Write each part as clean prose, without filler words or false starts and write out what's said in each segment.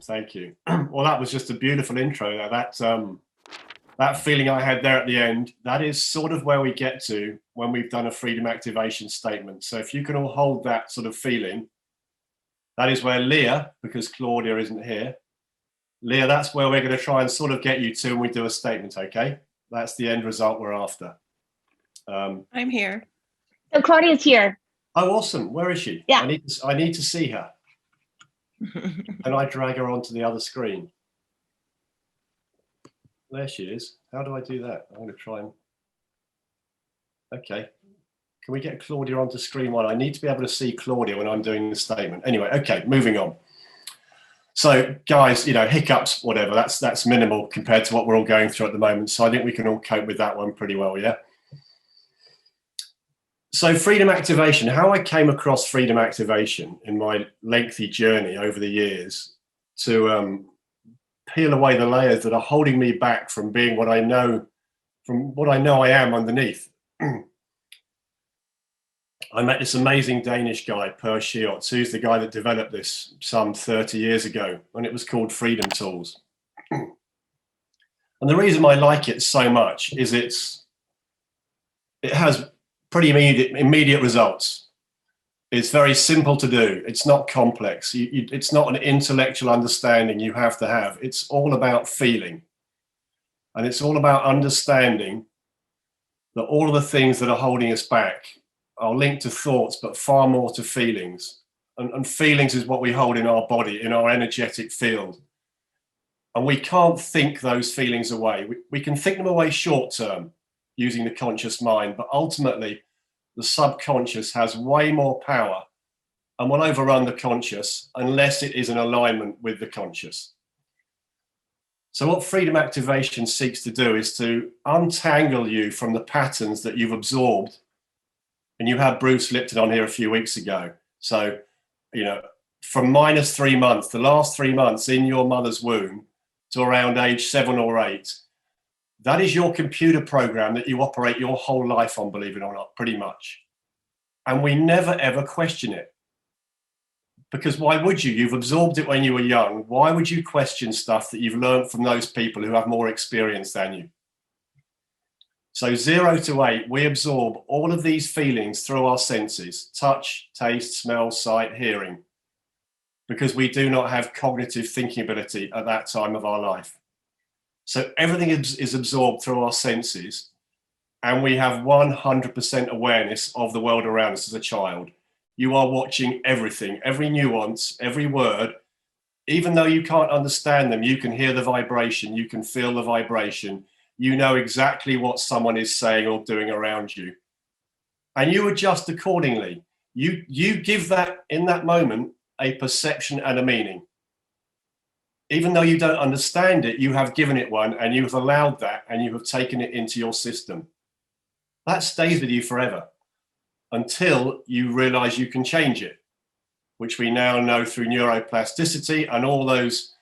Thank you. Well, that was just a beautiful intro there. That feeling I had there at the end, that is sort of where we get to when we've done a freedom activation statement. So if you can all hold that sort of feeling, that is where Leah, because Claudia isn't here, Leah, that's where we're going to try and sort of get you to when we do a statement, okay? That's the end result we're after. I'm here. So Claudia's here. Oh, awesome. Where is she? Yeah. I need to see her. Can I drag her onto the other screen? There she is. How do I do that? I'm going to try and... Okay. Can we get Claudia onto screen one? I need to be able to see Claudia when I'm doing the statement. Anyway, okay, moving on. So guys, you know, hiccups, whatever, that's minimal compared to what we're all going through at the moment. So I think we can all cope with that one pretty well, yeah? So freedom activation, how I came across freedom activation in my lengthy journey over the years to peel away the layers that are holding me back from being what I know, from what I know I am underneath. I met this amazing Danish guy, Per Shiotz, who's the guy that developed this some 30 years ago, and it was called Freedom Tools. And the reason I like it so much is it has pretty immediate results. It's very simple to do. It's not complex. It's not an intellectual understanding you have to have. It's all about feeling. And it's all about understanding that all of the things that are holding us back are linked to thoughts, but far more to feelings. And feelings is what we hold in our body, in our energetic field. And we can't think those feelings away. We can think them away short term using the conscious mind, but ultimately the subconscious has way more power and will overrun the conscious unless it is in alignment with the conscious. So what freedom activation seeks to do is to untangle you from the patterns that you've absorbed. And you had Bruce Lipton on here a few weeks ago. So, you know, from -3 months, the last 3 months in your mother's womb to around age 7 or 8, that is your computer program that you operate your whole life on, believe it or not, pretty much. And we never, ever question it. Because why would you? You've absorbed it when you were young. Why would you question stuff that you've learned from those people who have more experience than you? So 0 to 8, we absorb all of these feelings through our senses: touch, taste, smell, sight, hearing, because we do not have cognitive thinking ability at that time of our life. So everything is absorbed through our senses, and we have 100% awareness of the world around us as a child. You are watching everything, every nuance, every word. Even though you can't understand them, you can hear the vibration, you can feel the vibration. You know exactly what someone is saying or doing around you. And you adjust accordingly. You give that, in that moment, a perception and a meaning. Even though you don't understand it, you have given it one, and you've allowed that, and you have taken it into your system. That stays with you forever until you realize you can change it, which we now know through neuroplasticity and all those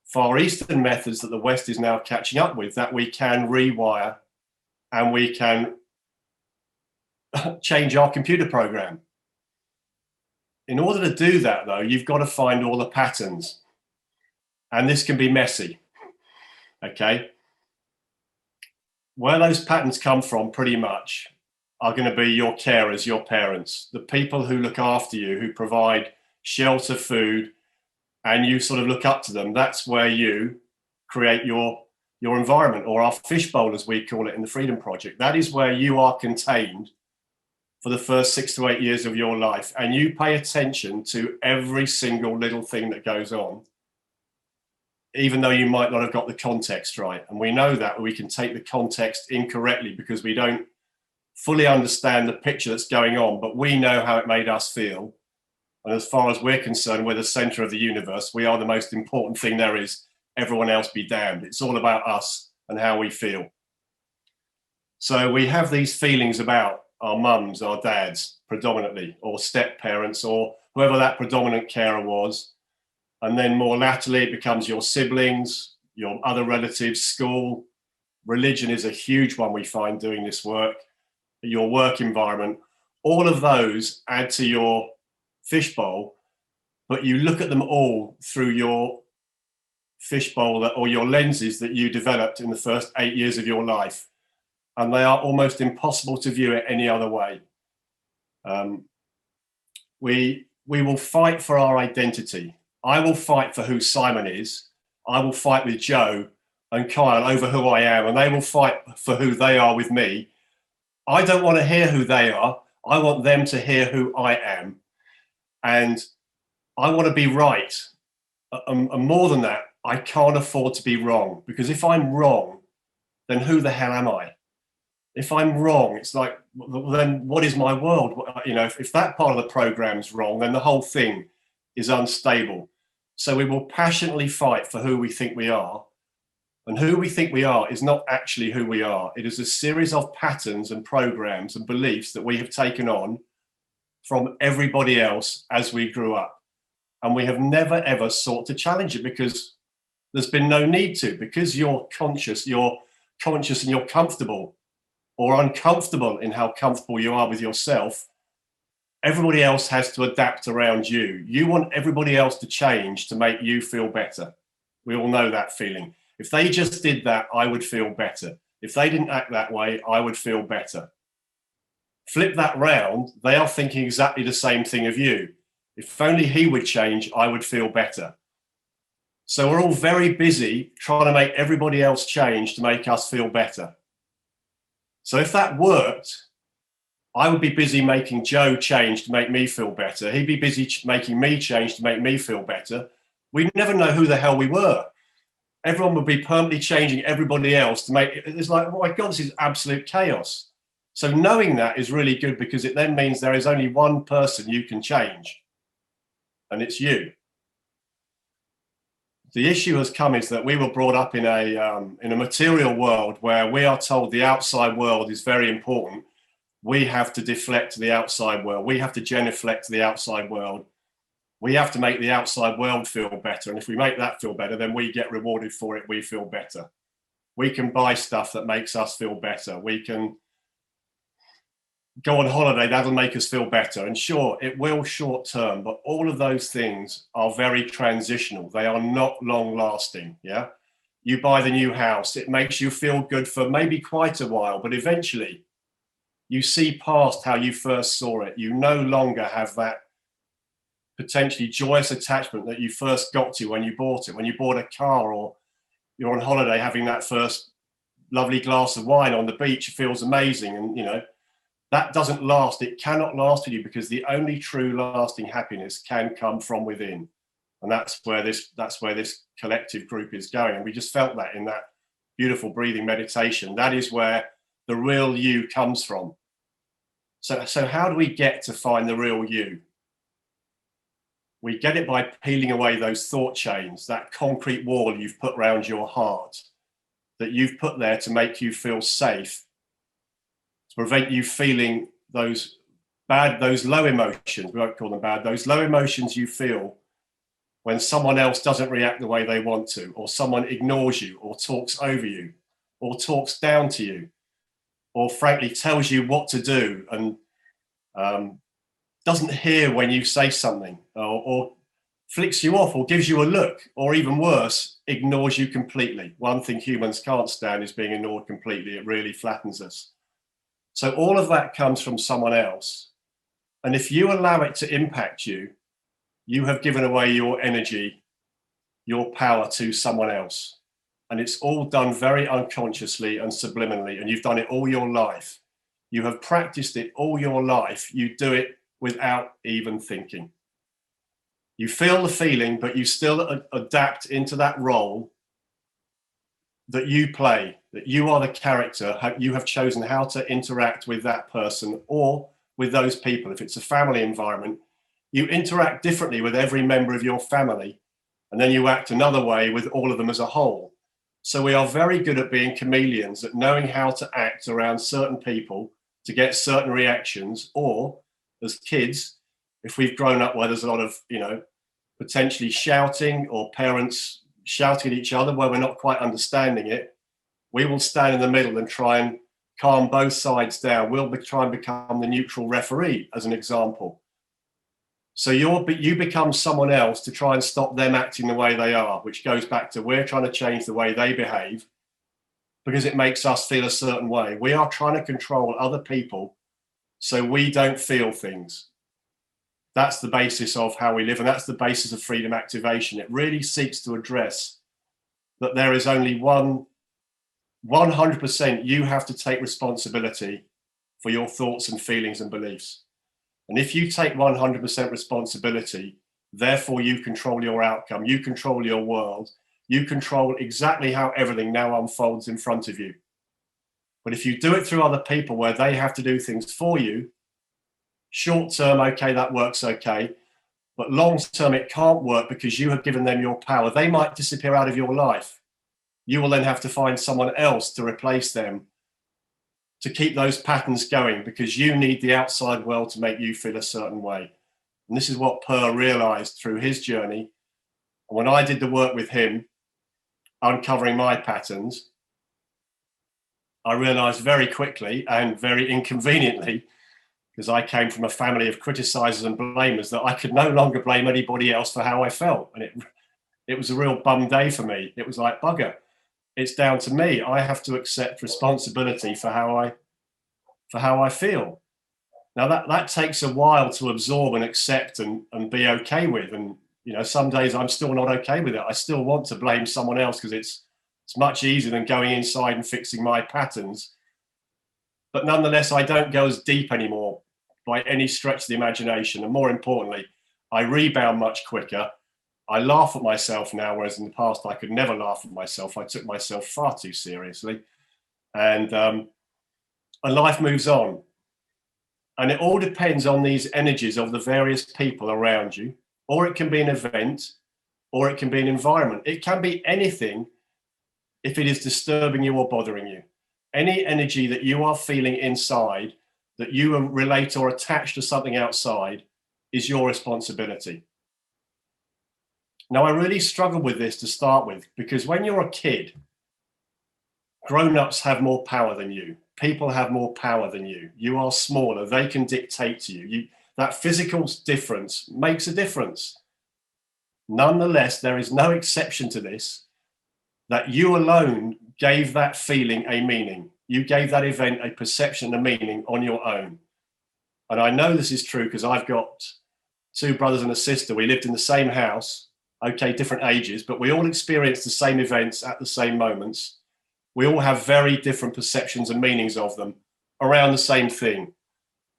Far Eastern methods that the West is now catching up with, that we can rewire and we can change our computer program. In order to do that, though, you've got to find all the patterns. And this can be messy, okay? Where those patterns come from, pretty much, are going to be your carers, your parents, the people who look after you, who provide shelter, food, and you sort of look up to them. That's where you create your environment, or our fishbowl, as we call it in the Freedom Project. That is where you are contained for the first 6 to 8 years of your life. And you pay attention to every single little thing that goes on, even though you might not have got the context right. And we know that we can take the context incorrectly because we don't fully understand the picture that's going on, but we know how it made us feel. And as far as we're concerned, we're the center of the universe. We are the most important thing there is. Everyone else be damned. It's all about us and how we feel. So we have these feelings about our mums, our dads, predominantly, or step parents, or whoever that predominant carer was. And then more latterly, it becomes your siblings, your other relatives, school. Religion is a huge one we find doing this work. Your work environment. All of those add to your fishbowl, but you look at them all through your fishbowl or your lenses that you developed in the first 8 years of your life. And they are almost impossible to view it any other way. We will fight for our identity. I will fight for who Simon is. I will fight with Joe and Kyle over who I am, and they will fight for who they are with me. I don't want to hear who they are. I want them to hear who I am. And I want to be right. And more than that, I can't afford to be wrong, because if I'm wrong, then who the hell am I? If I'm wrong, it's like, then what is my world? You know, if that part of the program's wrong, then the whole thing is unstable. So we will passionately fight for who we think we are. And who we think we are is not actually who we are. It is a series of patterns and programs and beliefs that we have taken on from everybody else as we grew up. And we have never, ever sought to challenge it, because there's been no need to, because you're conscious and you're comfortable or uncomfortable in how comfortable you are with yourself. Everybody else has to adapt around you. You want everybody else to change to make you feel better. We all know that feeling. If they just did that, I would feel better. If they didn't act that way, I would feel better. Flip that round, they are thinking exactly the same thing of you. If only he would change, I would feel better. So we're all very busy trying to make everybody else change to make us feel better. So if that worked, I would be busy making Joe change to make me feel better. He'd be busy making me change to make me feel better. We'd never know who the hell we were. Everyone would be permanently changing everybody else to make it. It's like, oh my God, this is absolute chaos. So knowing that is really good, because it then means there is only one person you can change, and it's you. The issue has come is that we were brought up in a material world where we are told the outside world is very important. We have to deflect to the outside world. We have to genuflect to the outside world. We have to make the outside world feel better. And if we make that feel better, then we get rewarded for it. We feel better. We can buy stuff that makes us feel better. We can go on holiday, that'll make us feel better. And sure, it will short term, but all of those things are very transitional. They are not long lasting. Yeah. You buy the new house, it makes you feel good for maybe quite a while, but eventually you see past how you first saw it. You no longer have that potentially joyous attachment that you first got to when you bought it, when you bought a car, or you're on holiday having that first lovely glass of wine on the beach. It feels amazing. And, you know, that doesn't last. It cannot last with you, because the only true lasting happiness can come from within. And that's where this collective group is going. And we just felt that in that beautiful breathing meditation. That is where the real you comes from. So how do we get to find the real you? We get it by peeling away those thought chains, that concrete wall you've put around your heart, that you've put there to make you feel safe, to prevent you feeling those low emotions. We won't call them bad, those low emotions you feel when someone else doesn't react the way they want to, or someone ignores you, or talks over you, or talks down to you, or frankly tells you what to do, and doesn't hear when you say something, or flicks you off, or gives you a look, or even worse, ignores you completely. One thing humans can't stand is being ignored completely. It really flattens us. So all of that comes from someone else. And if you allow it to impact you, you have given away your energy, your power to someone else. And it's all done very unconsciously and subliminally. And you've done it all your life. You have practiced it all your life. You do it without even thinking. You feel the feeling, but you still adapt into that role that you play, that you are the character. You have chosen how to interact with that person or with those people. If it's a family environment, you interact differently with every member of your family, and then you act another way with all of them as a whole. So we are very good at being chameleons, at knowing how to act around certain people to get certain reactions, or as kids, if we've grown up where there's a lot of, potentially shouting, or parents shouting at each other where we're not quite understanding it, we will stand in the middle and try and calm both sides down. We'll try and become the neutral referee, as an example. So you become someone else to try and stop them acting the way they are, which goes back to we're trying to change the way they behave because it makes us feel a certain way. We are trying to control other people so we don't feel things. That's the basis of how we live, and that's the basis of freedom activation. It really seeks to address that there is only 100% you have to take responsibility for your thoughts and feelings and beliefs. And if you take 100% responsibility, therefore you control your outcome, you control your world, you control exactly how everything now unfolds in front of you. But if you do it through other people where they have to do things for you, short term, okay, that works okay. But long term, it can't work because you have given them your power. They might disappear out of your life. You will then have to find someone else to replace them, to keep those patterns going, because you need the outside world to make you feel a certain way. And this is what Per realized through his journey. And when I did the work with him, uncovering my patterns, I realized very quickly and very inconveniently, because I came from a family of criticizers and blamers, that I could no longer blame anybody else for how I felt. And it was a real bum day for me. It was like, bugger, it's down to me. I have to accept responsibility for how I feel. Now that takes a while to absorb and accept and be okay with. And some days I'm still not okay with it. I still want to blame someone else because it's much easier than going inside and fixing my patterns. But nonetheless, I don't go as deep anymore by any stretch of the imagination. And more importantly, I rebound much quicker. I laugh at myself now, whereas in the past I could never laugh at myself. I took myself far too seriously. And life moves on. And it all depends on these energies of the various people around you, or it can be an event, or it can be an environment. It can be anything if it is disturbing you or bothering you. Any energy that you are feeling inside that you relate or attach to something outside is your responsibility. Now, I really struggled with this to start with, because when you're a kid, grown-ups have more power than you. People have more power than you. You are smaller. They can dictate to you. That physical difference makes a difference. Nonetheless, there is no exception to this, that you alone gave that feeling a meaning. You gave that event a perception, a meaning on your own. And I know this is true because I've got two brothers and a sister. We lived in the same house, okay, different ages, but we all experienced the same events at the same moments. We all have very different perceptions and meanings of them around the same thing.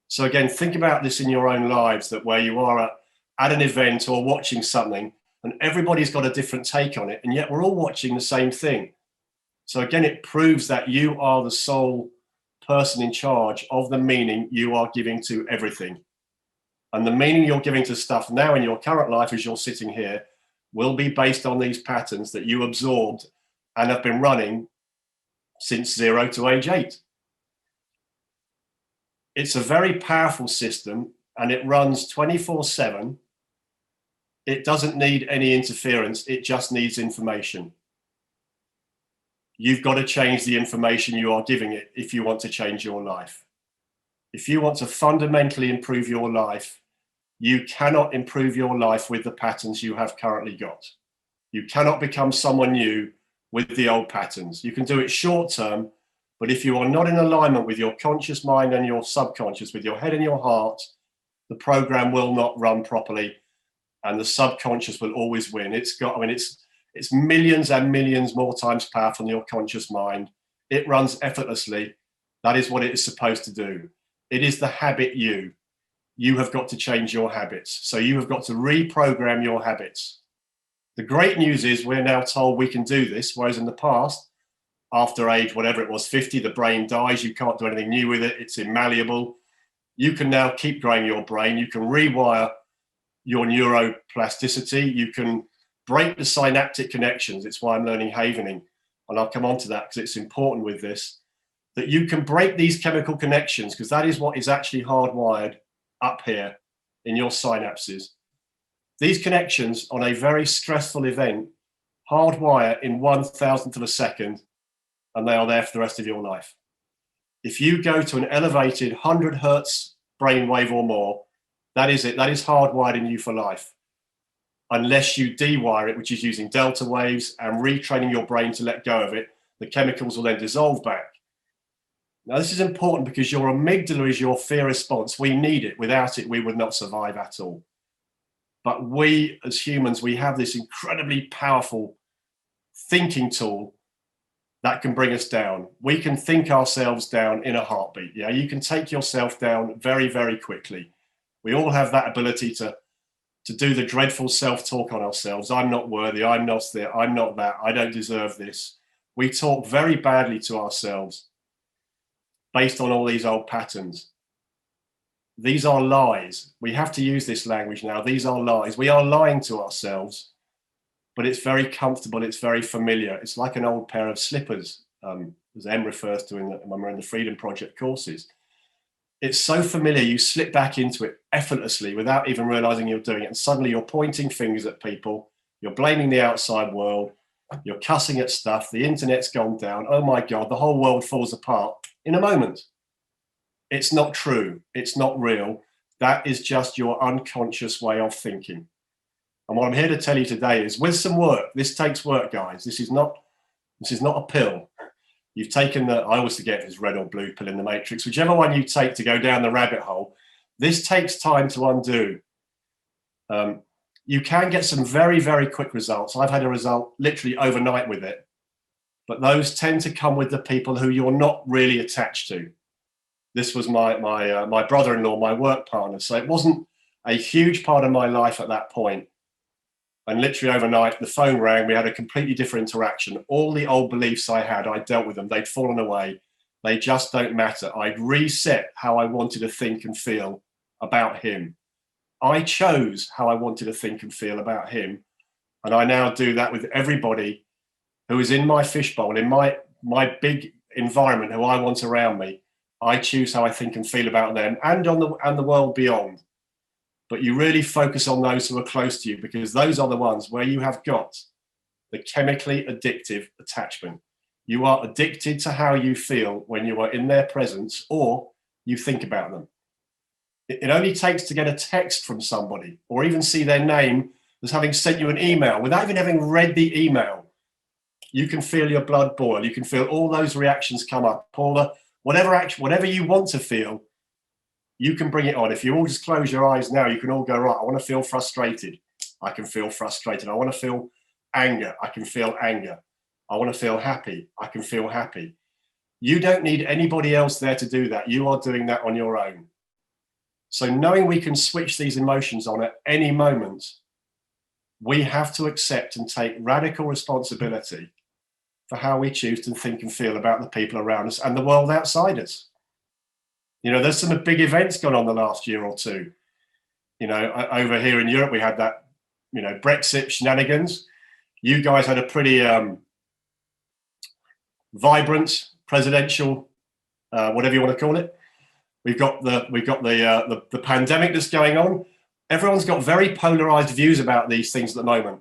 So again, think about this in your own lives, that where you are at an event or watching something, and everybody's got a different take on it, and yet we're all watching the same thing. So again, it proves that you are the sole person in charge of the meaning you are giving to everything. And the meaning you're giving to stuff now in your current life as you're sitting here will be based on these patterns that you absorbed and have been running since 0 to age 8. It's a very powerful system, and it runs 24/7. It doesn't need any interference. It just needs information. You've got to change the information you are giving it if you want to change your life. If you want to fundamentally improve your life, you cannot improve your life with the patterns you have currently got. You cannot become someone new with the old patterns. You can do it short term, but if you are not in alignment with your conscious mind and your subconscious, with your head and your heart, the program will not run properly, and the subconscious will always win. It's millions and millions more times powerful than your conscious mind. It runs effortlessly. That is what it is supposed to do. It is the habit you. You have got to change your habits. So you have got to reprogram your habits. The great news is we're now told we can do this, whereas in the past, after age, whatever it was, 50, the brain dies. You can't do anything new with it. It's immalleable. You can now keep growing your brain. You can rewire your neuroplasticity. You can break the synaptic connections. It's why I'm learning havening. And I'll come on to that because it's important with this, that you can break these chemical connections, because that is what is actually hardwired up here in your synapses. These connections on a very stressful event hardwire in 1,000th of a second, and they are there for the rest of your life. If you go to an elevated 100 hertz brainwave or more, That is it. That is hardwired in you for life. Unless you dewire it, which is using delta waves and retraining your brain to let go of it, the chemicals will then dissolve back. Now, this is important because your amygdala is your fear response. We need it. Without it, we would not survive at all. But we, as humans, we have this incredibly powerful thinking tool that can bring us down. We can think ourselves down in a heartbeat. Yeah, you can take yourself down very, very quickly. We all have that ability to do the dreadful self-talk on ourselves. I'm not worthy. I'm not there. I'm not that. I don't deserve this. We talk very badly to ourselves based on all these old patterns. These are lies. We have to use this language now. These are lies. We are lying to ourselves, but it's very comfortable. It's very familiar. It's like an old pair of slippers, as Em refers to when we're in the Freedom Project courses. It's so familiar, you slip back into it effortlessly without even realizing you're doing it. And suddenly you're pointing fingers at people. You're blaming the outside world. You're cussing at stuff. The internet's gone down. Oh my God, the whole world falls apart in a moment. It's not true. It's not real. That is just your unconscious way of thinking. And what I'm here to tell you today is, with some work, this takes work, guys. This is not a pill. You've taken I always forget if it's red or blue pill in the matrix, whichever one you take to go down the rabbit hole. This takes time to undo. You can get some very, very quick results. I've had a result literally overnight with it, but those tend to come with the people who you're not really attached to. This was my brother-in-law, my work partner. So it wasn't a huge part of my life at that point. And literally overnight, the phone rang. We had a completely different interaction. All the old beliefs I had, I dealt with them. They'd fallen away. They just don't matter. I'd reset how I wanted to think and feel about him. I chose how I wanted to think and feel about him. And I now do that with everybody who is in my fishbowl, in my big environment, who I want around me. I choose how I think and feel about them and the world beyond. But you really focus on those who are close to you, because those are the ones where you have got the chemically addictive attachment. You are addicted to how you feel when you are in their presence or you think about them. It only takes to get a text from somebody or even see their name as having sent you an email without even having read the email. You can feel your blood boil. You can feel all those reactions come up, all the whatever you want to feel. You can bring it on. If you all just close your eyes now, you can all go, right, I want to feel frustrated. I can feel frustrated. I want to feel anger. I can feel anger. I want to feel happy. I can feel happy. You don't need anybody else there to do that. You are doing that on your own. So knowing we can switch these emotions on at any moment, we have to accept and take radical responsibility for how we choose to think and feel about the people around us and the world outside us. You know, there's some big events gone on the last year or two. You know, over here in Europe, we had that, you know, Brexit shenanigans. You guys had a pretty vibrant presidential, whatever you want to call it. We've got the pandemic that's going on. Everyone's got very polarized views about these things at the moment.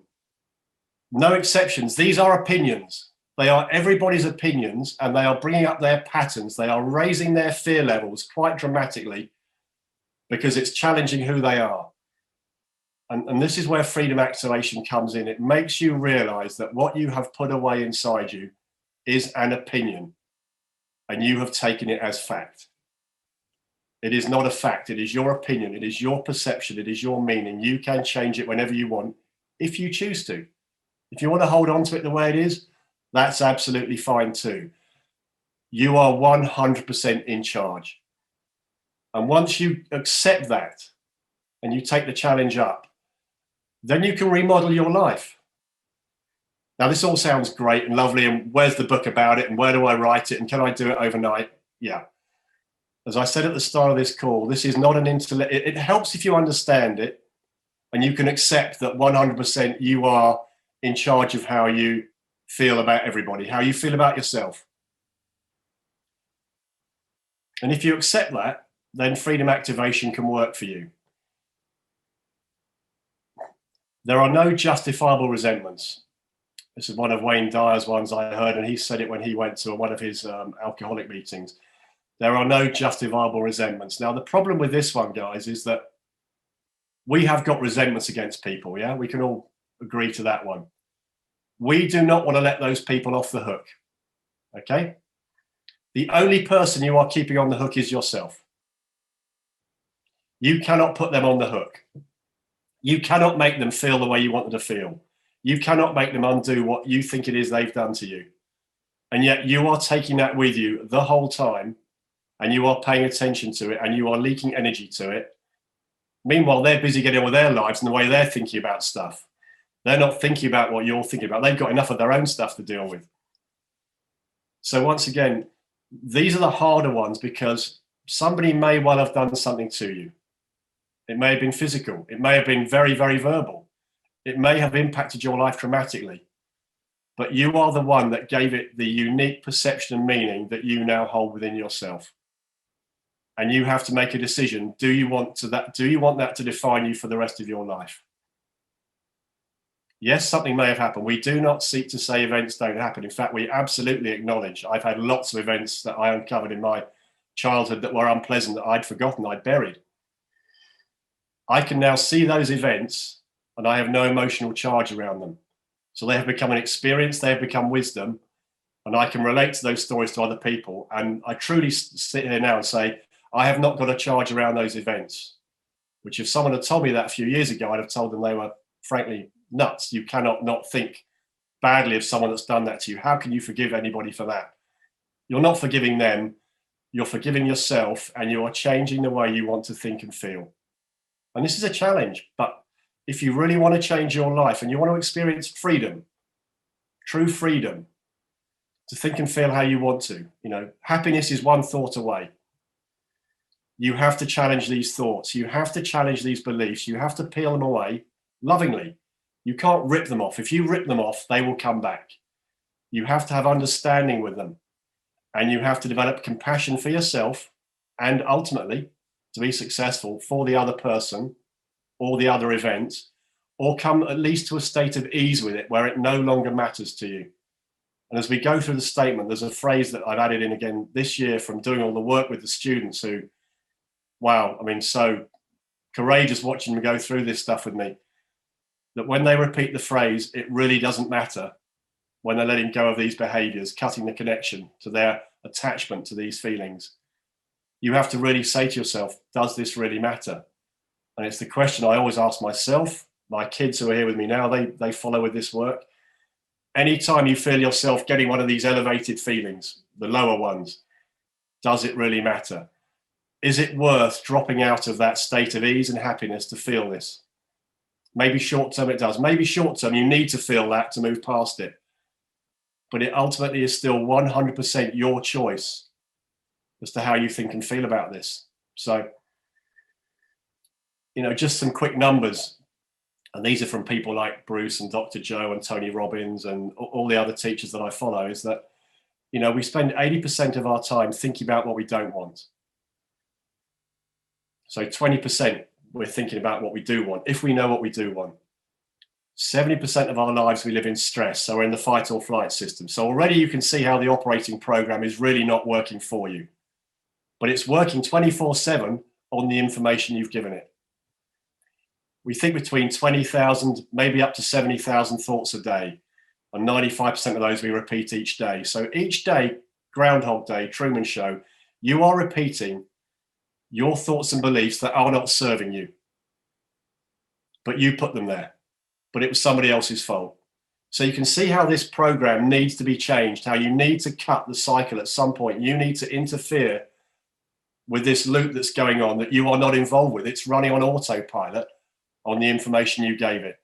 No exceptions. These are opinions. They are everybody's opinions, and they are bringing up their patterns. They are raising their fear levels quite dramatically because it's challenging who they are. And this is where freedom activation comes in. It makes you realize that what you have put away inside you is an opinion, and you have taken it as fact. It is not a fact. It is your opinion. It is your perception. It is your meaning. You can change it whenever you want, if you choose to. If you want to hold on to it the way it is, that's absolutely fine too. You are 100% in charge. And once you accept that and you take the challenge up, then you can remodel your life. Now, this all sounds great and lovely, and where's the book about it, and where do I write it, and can I do it overnight? Yeah. As I said at the start of this call, this is not an intellect. It helps if you understand it and you can accept that 100% you are in charge of how you feel about everybody, how you feel about yourself. And if you accept that, then freedom activation can work for you. There are no justifiable resentments. This is one of Wayne Dyer's ones I heard, and he said it when he went to one of his alcoholic meetings. There are no justifiable resentments. Now, the problem with this one, guys, is that We have got resentments against people, yeah? We can all agree to that one. We do not want to let those people off the hook, okay? The only person you are keeping on the hook is yourself. You cannot put them on the hook. You cannot make them feel the way you want them to feel. You cannot make them undo what you think it is they've done to you. And yet you are taking that with you the whole time, and you are paying attention to it, and you are leaking energy to it. Meanwhile, they're busy getting on with their lives and the way they're thinking about stuff. They're not thinking about what you're thinking about. They've got enough of their own stuff to deal with. So once again, these are the harder ones because somebody may well have done something to you. It may have been physical. It may have been very, very verbal. It may have impacted your life dramatically. But you are the one that gave it the unique perception and meaning that you now hold within yourself. And you have to make a decision. Do you want that to define you for the rest of your life? Yes, something may have happened. We do not seek to say events don't happen. In fact, we absolutely acknowledge. I've had lots of events that I uncovered in my childhood that were unpleasant, that I'd forgotten, I'd buried. I can now see those events and I have no emotional charge around them. So they have become an experience, they have become wisdom, and I can relate to those stories to other people. And I truly sit here now and say, I have not got a charge around those events, which if someone had told me that a few years ago, I'd have told them they were frankly nuts. You cannot not think badly of someone that's done that to you. How can you forgive anybody for that? You're not forgiving them, you're forgiving yourself, and you are changing the way you want to think and feel. And this is a challenge, but if you really want to change your life and you want to experience freedom, true freedom, to think and feel how you want to, happiness is one thought away. You have to challenge these thoughts. You have to challenge these beliefs. You have to peel them away lovingly. You can't rip them off. If you rip them off, they will come back. You have to have understanding with them. And you have to develop compassion for yourself and ultimately, to be successful, for the other person or the other event, or come at least to a state of ease with it where it no longer matters to you. And as we go through the statement, there's a phrase that I've added in again this year from doing all the work with the students who, wow, so courageous watching them go through this stuff with me, that when they repeat the phrase, it really doesn't matter, when they're letting go of these behaviors, cutting the connection to their attachment to these feelings, you have to really say to yourself, does this really matter? And it's the question I always ask myself. My kids who are here with me now, they follow with this work. Anytime you feel yourself getting one of these elevated feelings, the lower ones, does it really matter? Is it worth dropping out of that state of ease and happiness to feel this? Maybe short term it does. Maybe short term you need to feel that to move past it. But it ultimately is still 100% your choice as to how you think and feel about this. So, just some quick numbers. And these are from people like Bruce and Dr. Joe and Tony Robbins and all the other teachers that I follow, is that, we spend 80% of our time thinking about what we don't want. So 20% we're thinking about what we do want, if we know what we do want. 70% of our lives we live in stress, so we're in the fight or flight system. So already you can see how the operating program is really not working for you. But it's working 24/7 on the information you've given it. We think between 20,000, maybe up to 70,000 thoughts a day, and 95% of those we repeat each day. So each day, Groundhog Day, Truman Show, you are repeating your thoughts and beliefs that are not serving you. But you put them there. But it was somebody else's fault. So you can see how this program needs to be changed, how you need to cut the cycle at some point. You need to interfere with this loop that's going on that you are not involved with. It's running on autopilot on the information you gave it.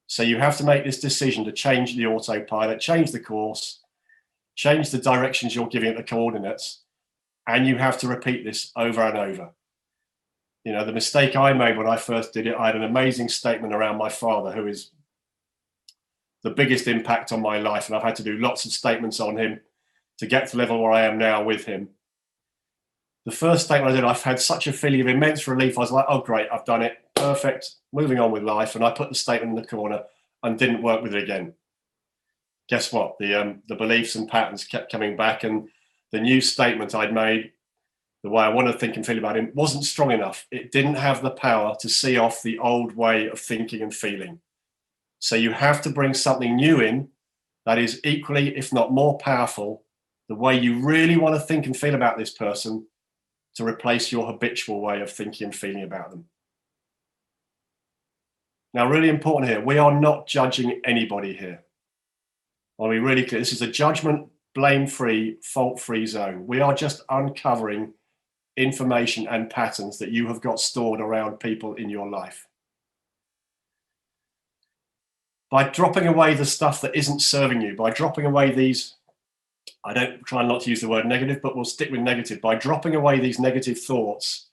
So you have to make this decision to change the autopilot, change the course, change the directions you're giving it the coordinates, and you have to repeat this over and over. The mistake I made when I first did it, I had an amazing statement around my father, who is the biggest impact on my life, and I've had to do lots of statements on him to get to the level where I am now with him. The first statement I did, I've had such a feeling of immense relief. I was like, oh, great, I've done it. Perfect. Moving on with life. And I put the statement in the corner and didn't work with it again. Guess what? The beliefs and patterns kept coming back. And the new statement I'd made, the way I want to think and feel about him, wasn't strong enough. It didn't have the power to see off the old way of thinking and feeling. So you have to bring something new in that is equally, if not more powerful, the way you really want to think and feel about this person, to replace your habitual way of thinking and feeling about them. Now, really important here, we are not judging anybody here. I'll be really clear. This is a judgment, blame-free, fault-free zone. We are just uncovering information and patterns that you have got stored around people in your life. By dropping away the stuff that isn't serving you, by dropping away these, I don't try not to use the word negative, but we'll stick with negative. By dropping away these negative thoughts,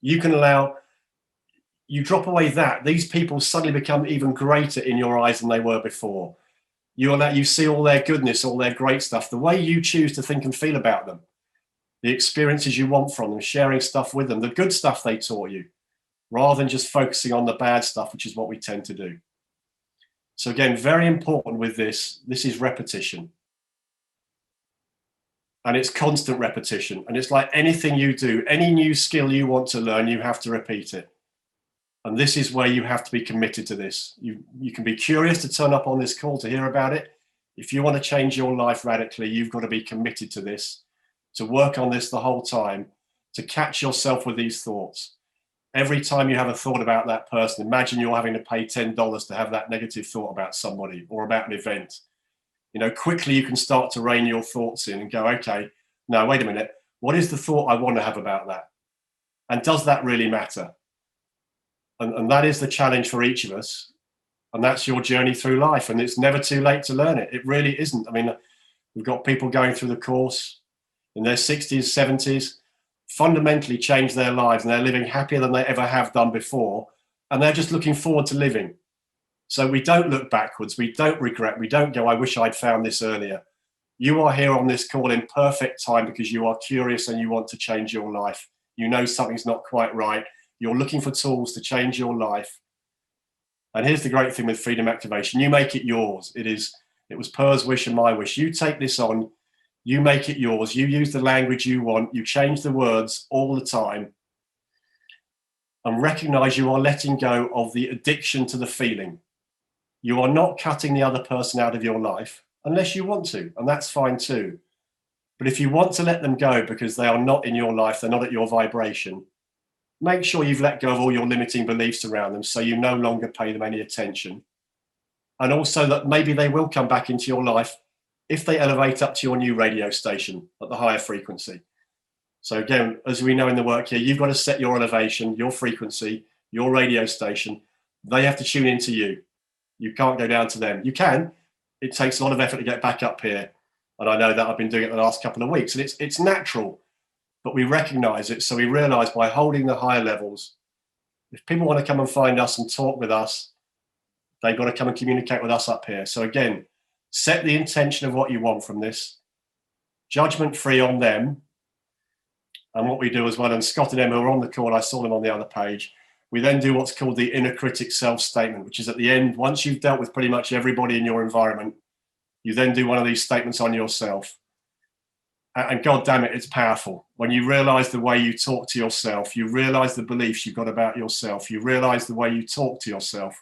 you can allow, you drop away that, these people suddenly become even greater in your eyes than they were before. You see all their goodness, all their great stuff, the way you choose to think and feel about them, the experiences you want from them, sharing stuff with them, the good stuff they taught you, rather than just focusing on the bad stuff, which is what we tend to do. So again, very important with this is repetition. And it's constant repetition. And it's like anything you do, any new skill you want to learn, you have to repeat it. And this is where you have to be committed to this. You can be curious to turn up on this call to hear about it. If you want to change your life radically, you've got to be committed to this, to work on this the whole time, to catch yourself with these thoughts. Every time you have a thought about that person, imagine you're having to pay $10 to have that negative thought about somebody or about an event. You know, quickly you can start to rein your thoughts in and go, okay, no, wait a minute. What is the thought I want to have about that? And does that really matter? And that is the challenge for each of us. And that's your journey through life. And it's never too late to learn it. It really isn't. I mean, we've got people going through the course in their 60s, 70s, fundamentally changed their lives, and they're living happier than they ever have done before. And they're just looking forward to living. So we don't look backwards. We don't regret. We don't go, I wish I'd found this earlier. You are here on this call in perfect time because you are curious and you want to change your life. You know something's not quite right. You're looking for tools to change your life. And here's the great thing with freedom activation. You make it yours. It was Per's wish and my wish. You take this on, you make it yours. You use the language you want. You change the words all the time. And recognize you are letting go of the addiction to the feeling. You are not cutting the other person out of your life unless you want to, and that's fine too. But if you want to let them go because they are not in your life, they're not at your vibration, make sure you've let go of all your limiting beliefs around them so you no longer pay them any attention. And also that maybe they will come back into your life if they elevate up to your new radio station at the higher frequency. So again, as we know in the work here, you've got to set your elevation, your frequency, your radio station. They have to tune into you. You can't go down to them. You can. It takes a lot of effort to get back up here. And I know that I've been doing it the last couple of weeks. And it's natural, but we recognize it. So we realize by holding the higher levels, if people want to come and find us and talk with us, they've got to come and communicate with us up here. So again, set the intention of what you want from this. Judgment free on them. And what we do as well, and Scott and Emma were on the call, I saw them on the other page. We then do what's called the inner critic self-statement, which is at the end, once you've dealt with pretty much everybody in your environment, you then do one of these statements on yourself. And God damn it, it's powerful. When you realize the way you talk to yourself, you realize the beliefs you've got about yourself, you realize the way you talk to yourself,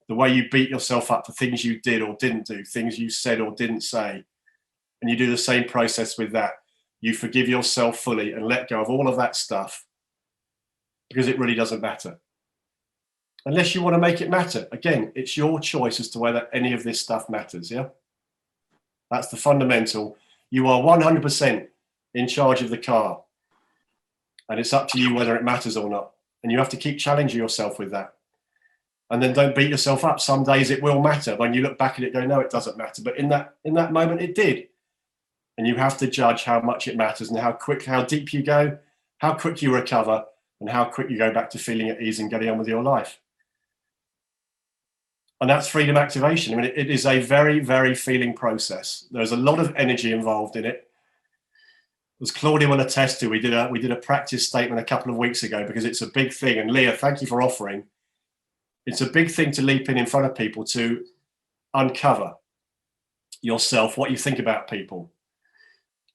the way you beat yourself up for things you did or didn't do, things you said or didn't say. And you do the same process with that. You forgive yourself fully and let go of all of that stuff because it really doesn't matter. Unless you want to make it matter. Again, it's your choice as to whether any of this stuff matters, yeah? That's the fundamental. You are 100% in charge of the car. And it's up to you whether it matters or not. And you have to keep challenging yourself with that. And then don't beat yourself up. Some days it will matter. When you look back at it, go, no, it doesn't matter. But in that moment, it did. And you have to judge how much it matters and how deep you go, how quick you recover, and how quick you go back to feeling at ease and getting on with your life. And that's freedom activation. I mean, it is a very, very feeling process. There's a lot of energy involved in it. As Claudia will attest to, we did a practice statement a couple of weeks ago because it's a big thing. And Leah, thank you for offering. It's a big thing to leap in front of people to uncover yourself, what you think about people.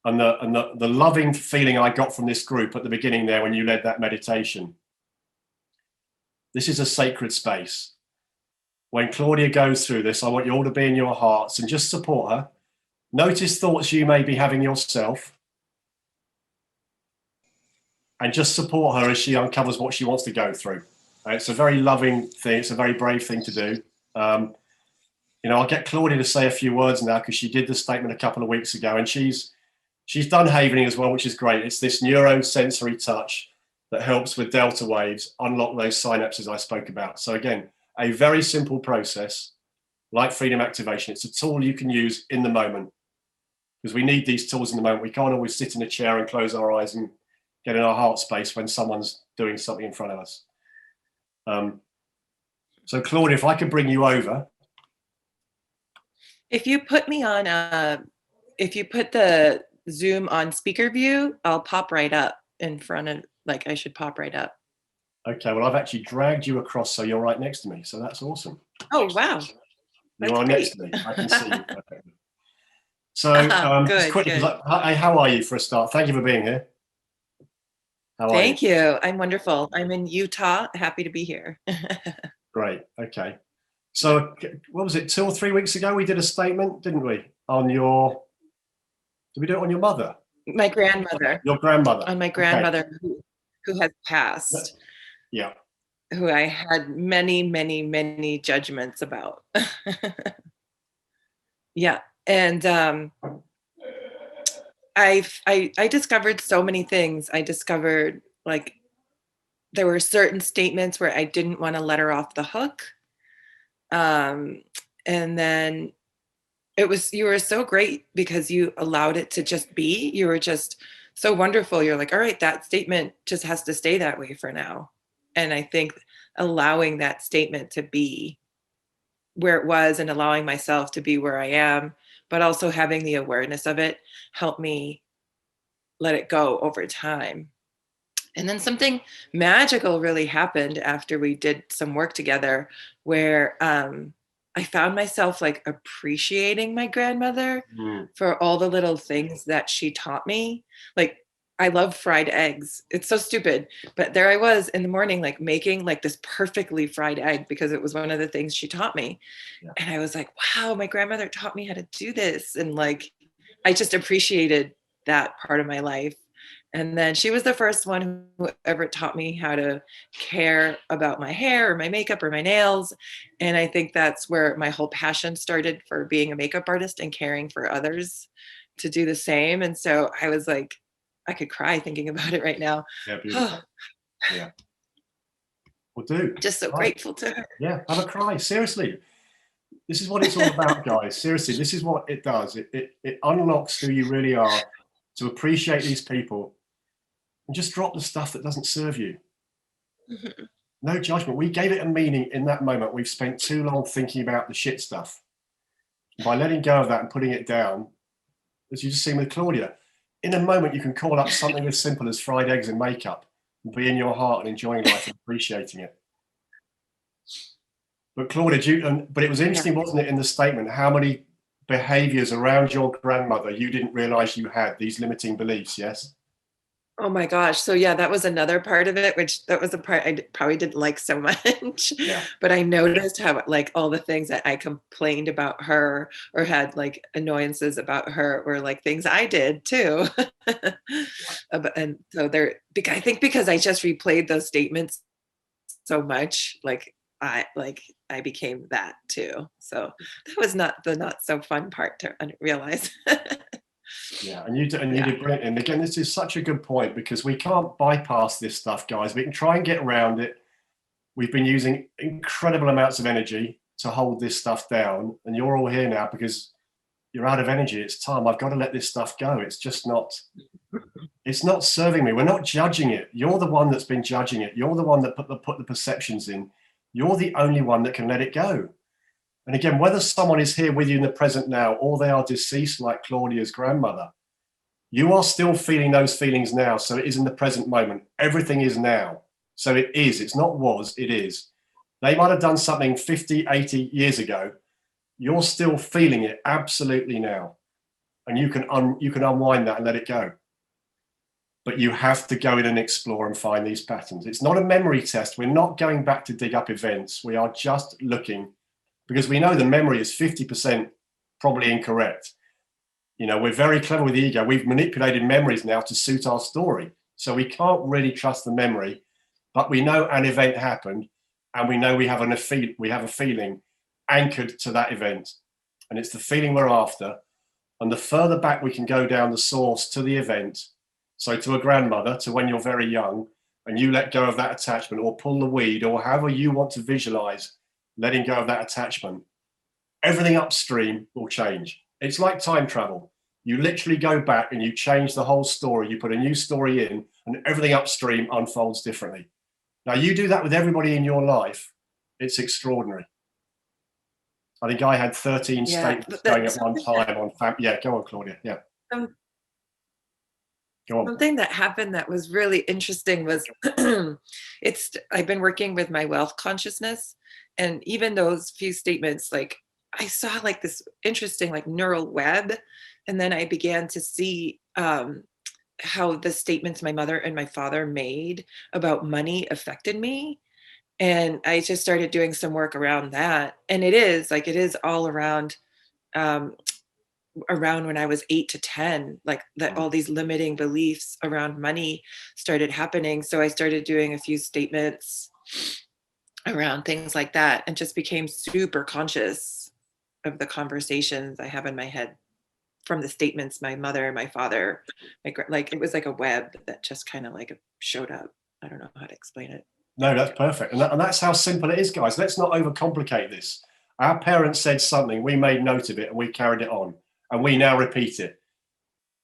And the loving feeling I got from this group at the beginning there when you led that meditation. This is a sacred space. When Claudia goes through this, I want you all to be in your hearts and just support her. Notice thoughts you may be having yourself. And just support her as she uncovers what she wants to go through. It's a very loving thing. It's a very brave thing to do. I'll get Claudia to say a few words now because she did the statement a couple of weeks ago, and she's done Havening as well, which is great. It's this neurosensory touch that helps with delta waves unlock those synapses I spoke about. So again, a very simple process like freedom activation. It's a tool you can use in the moment because we need these tools in the moment. We can't always sit in a chair and close our eyes and get in our heart space when someone's doing something in front of us. So Claudia, if I could bring you over. If you put me on, if you put the Zoom on speaker view, I'll pop right up in front of, like I should pop right up. Okay, well, I've actually dragged you across so you're right next to me. So that's awesome. Oh, wow. You are next to me. I can see you perfectly. So just quickly, hey, how are you for a start? Thank you for being here. Thank you. I'm wonderful. I'm in Utah. Happy to be here. Great. Okay. So what was it, 2 or 3 weeks ago we did a statement, didn't we? On your, did we do it on your mother? My grandmother. Your grandmother. On my grandmother who has passed. Yeah. Who I had many, many, many judgments about. Yeah. And I discovered so many things. I discovered like there were certain statements where I didn't want to let her off the hook. And then you were so great because you allowed it to just be. You were just so wonderful. You're like, all right, that statement just has to stay that way for now. And I think allowing that statement to be where it was and allowing myself to be where I am, but also having the awareness of it helped me let it go over time. And then something magical really happened after we did some work together where I found myself like appreciating my grandmother for all the little things that she taught me. Like, I love fried eggs. It's so stupid, but there I was in the morning, like making like this perfectly fried egg because it was one of the things she taught me. Yeah. And I was like, wow, my grandmother taught me how to do this. And like, I just appreciated that part of my life. And then she was the first one who ever taught me how to care about my hair or my makeup or my nails. And I think that's where my whole passion started for being a makeup artist and caring for others to do the same. And so I was like, I could cry thinking about it right now. Yeah, beautiful. Yeah. Well, do. Just so grateful to her. Yeah, have a cry. Seriously. This is what it's all about, guys. Seriously, this is what it does. It unlocks who you really are to appreciate these people and just drop the stuff that doesn't serve you. Mm-hmm. No judgment. We gave it a meaning in that moment. We've spent too long thinking about the shit stuff. By letting go of that and putting it down, as you just seen with Claudia, in a moment, you can call up something as simple as fried eggs and makeup and be in your heart and enjoying life and appreciating it. But Claudia, but it was interesting, wasn't it, in the statement, how many behaviors around your grandmother you didn't realize you had, these limiting beliefs, yes? Oh my gosh. So yeah, that was another part of it, which that was the part I probably didn't like so much. Yeah. But I noticed how like all the things that I complained about her or had like annoyances about her were like things I did too. And so I think because I just replayed those statements so much, I became that too. So that was not the not so fun part to realize. Yeah, and you did brilliant. And again, this is such a good point because we can't bypass this stuff, guys. We can try and get around it. We've been using incredible amounts of energy to hold this stuff down, and you're all here now because you're out of energy. It's time. I've got to let this stuff go. It's just not. It's not serving me. We're not judging it. You're the one that's been judging it. You're the one that put the perceptions in. You're the only one that can let it go. And again, whether someone is here with you in the present now or they are deceased like Claudia's grandmother, you are still feeling those feelings now. So it is in the present moment. Everything is now. So it is. It's not was, it is. They might have done something 50, 80 years ago. You're still feeling it absolutely now. and you can unwind that and let it go. But you have to go in and explore and find these patterns. It's not a memory test. We're not going back to dig up events. We are just looking, because we know the memory is 50% probably incorrect. You know, we're very clever with the ego. We've manipulated memories now to suit our story. So we can't really trust the memory, but we know an event happened, and we know we have a feeling anchored to that event. And it's the feeling we're after. And the further back we can go down the source to the event, so to a grandmother, to when you're very young, and you let go of that attachment, or pull the weed, or however you want to visualize letting go of that attachment, everything upstream will change. It's like time travel. You literally go back and you change the whole story. You put a new story in, and everything upstream unfolds differently. Now, you do that with everybody in your life. It's extraordinary. I think I had 13 statements going at one time on yeah, go on, Claudia. Yeah. Go on. Something that happened that was really interesting was I've been working with my wealth consciousness, and even those few statements, like I saw like this interesting like neural web, and then I began to see how the statements my mother and my father made about money affected me. And I just started doing some work around that. And it is all around when I was 8 to 10, like that all these limiting beliefs around money started happening. So I started doing a few statements around things like that, and just became super conscious of the conversations I have in my head from the statements my mother, my father, like it was like a web that just kind of like showed up. I don't know how to explain it. No, that's perfect. And that's how simple it is, guys. Let's not overcomplicate this. Our parents said something, we made note of it, and we carried it on, and we now repeat it.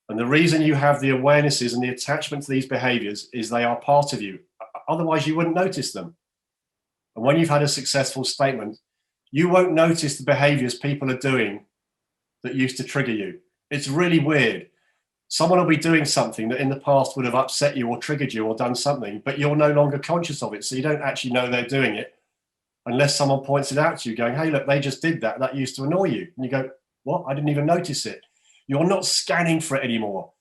And the reason you have the awarenesses and the attachment to these behaviors is they are part of you. Otherwise, you wouldn't notice them. And when you've had a successful statement, you won't notice the behaviors people are doing that used to trigger you. It's really weird. Someone will be doing something that in the past would have upset you or triggered you or done something, but you're no longer conscious of it. So you don't actually know they're doing it unless someone points it out to you going, hey, look, they just did that. That used to annoy you. And you go, what? I didn't even notice it. You're not scanning for it anymore.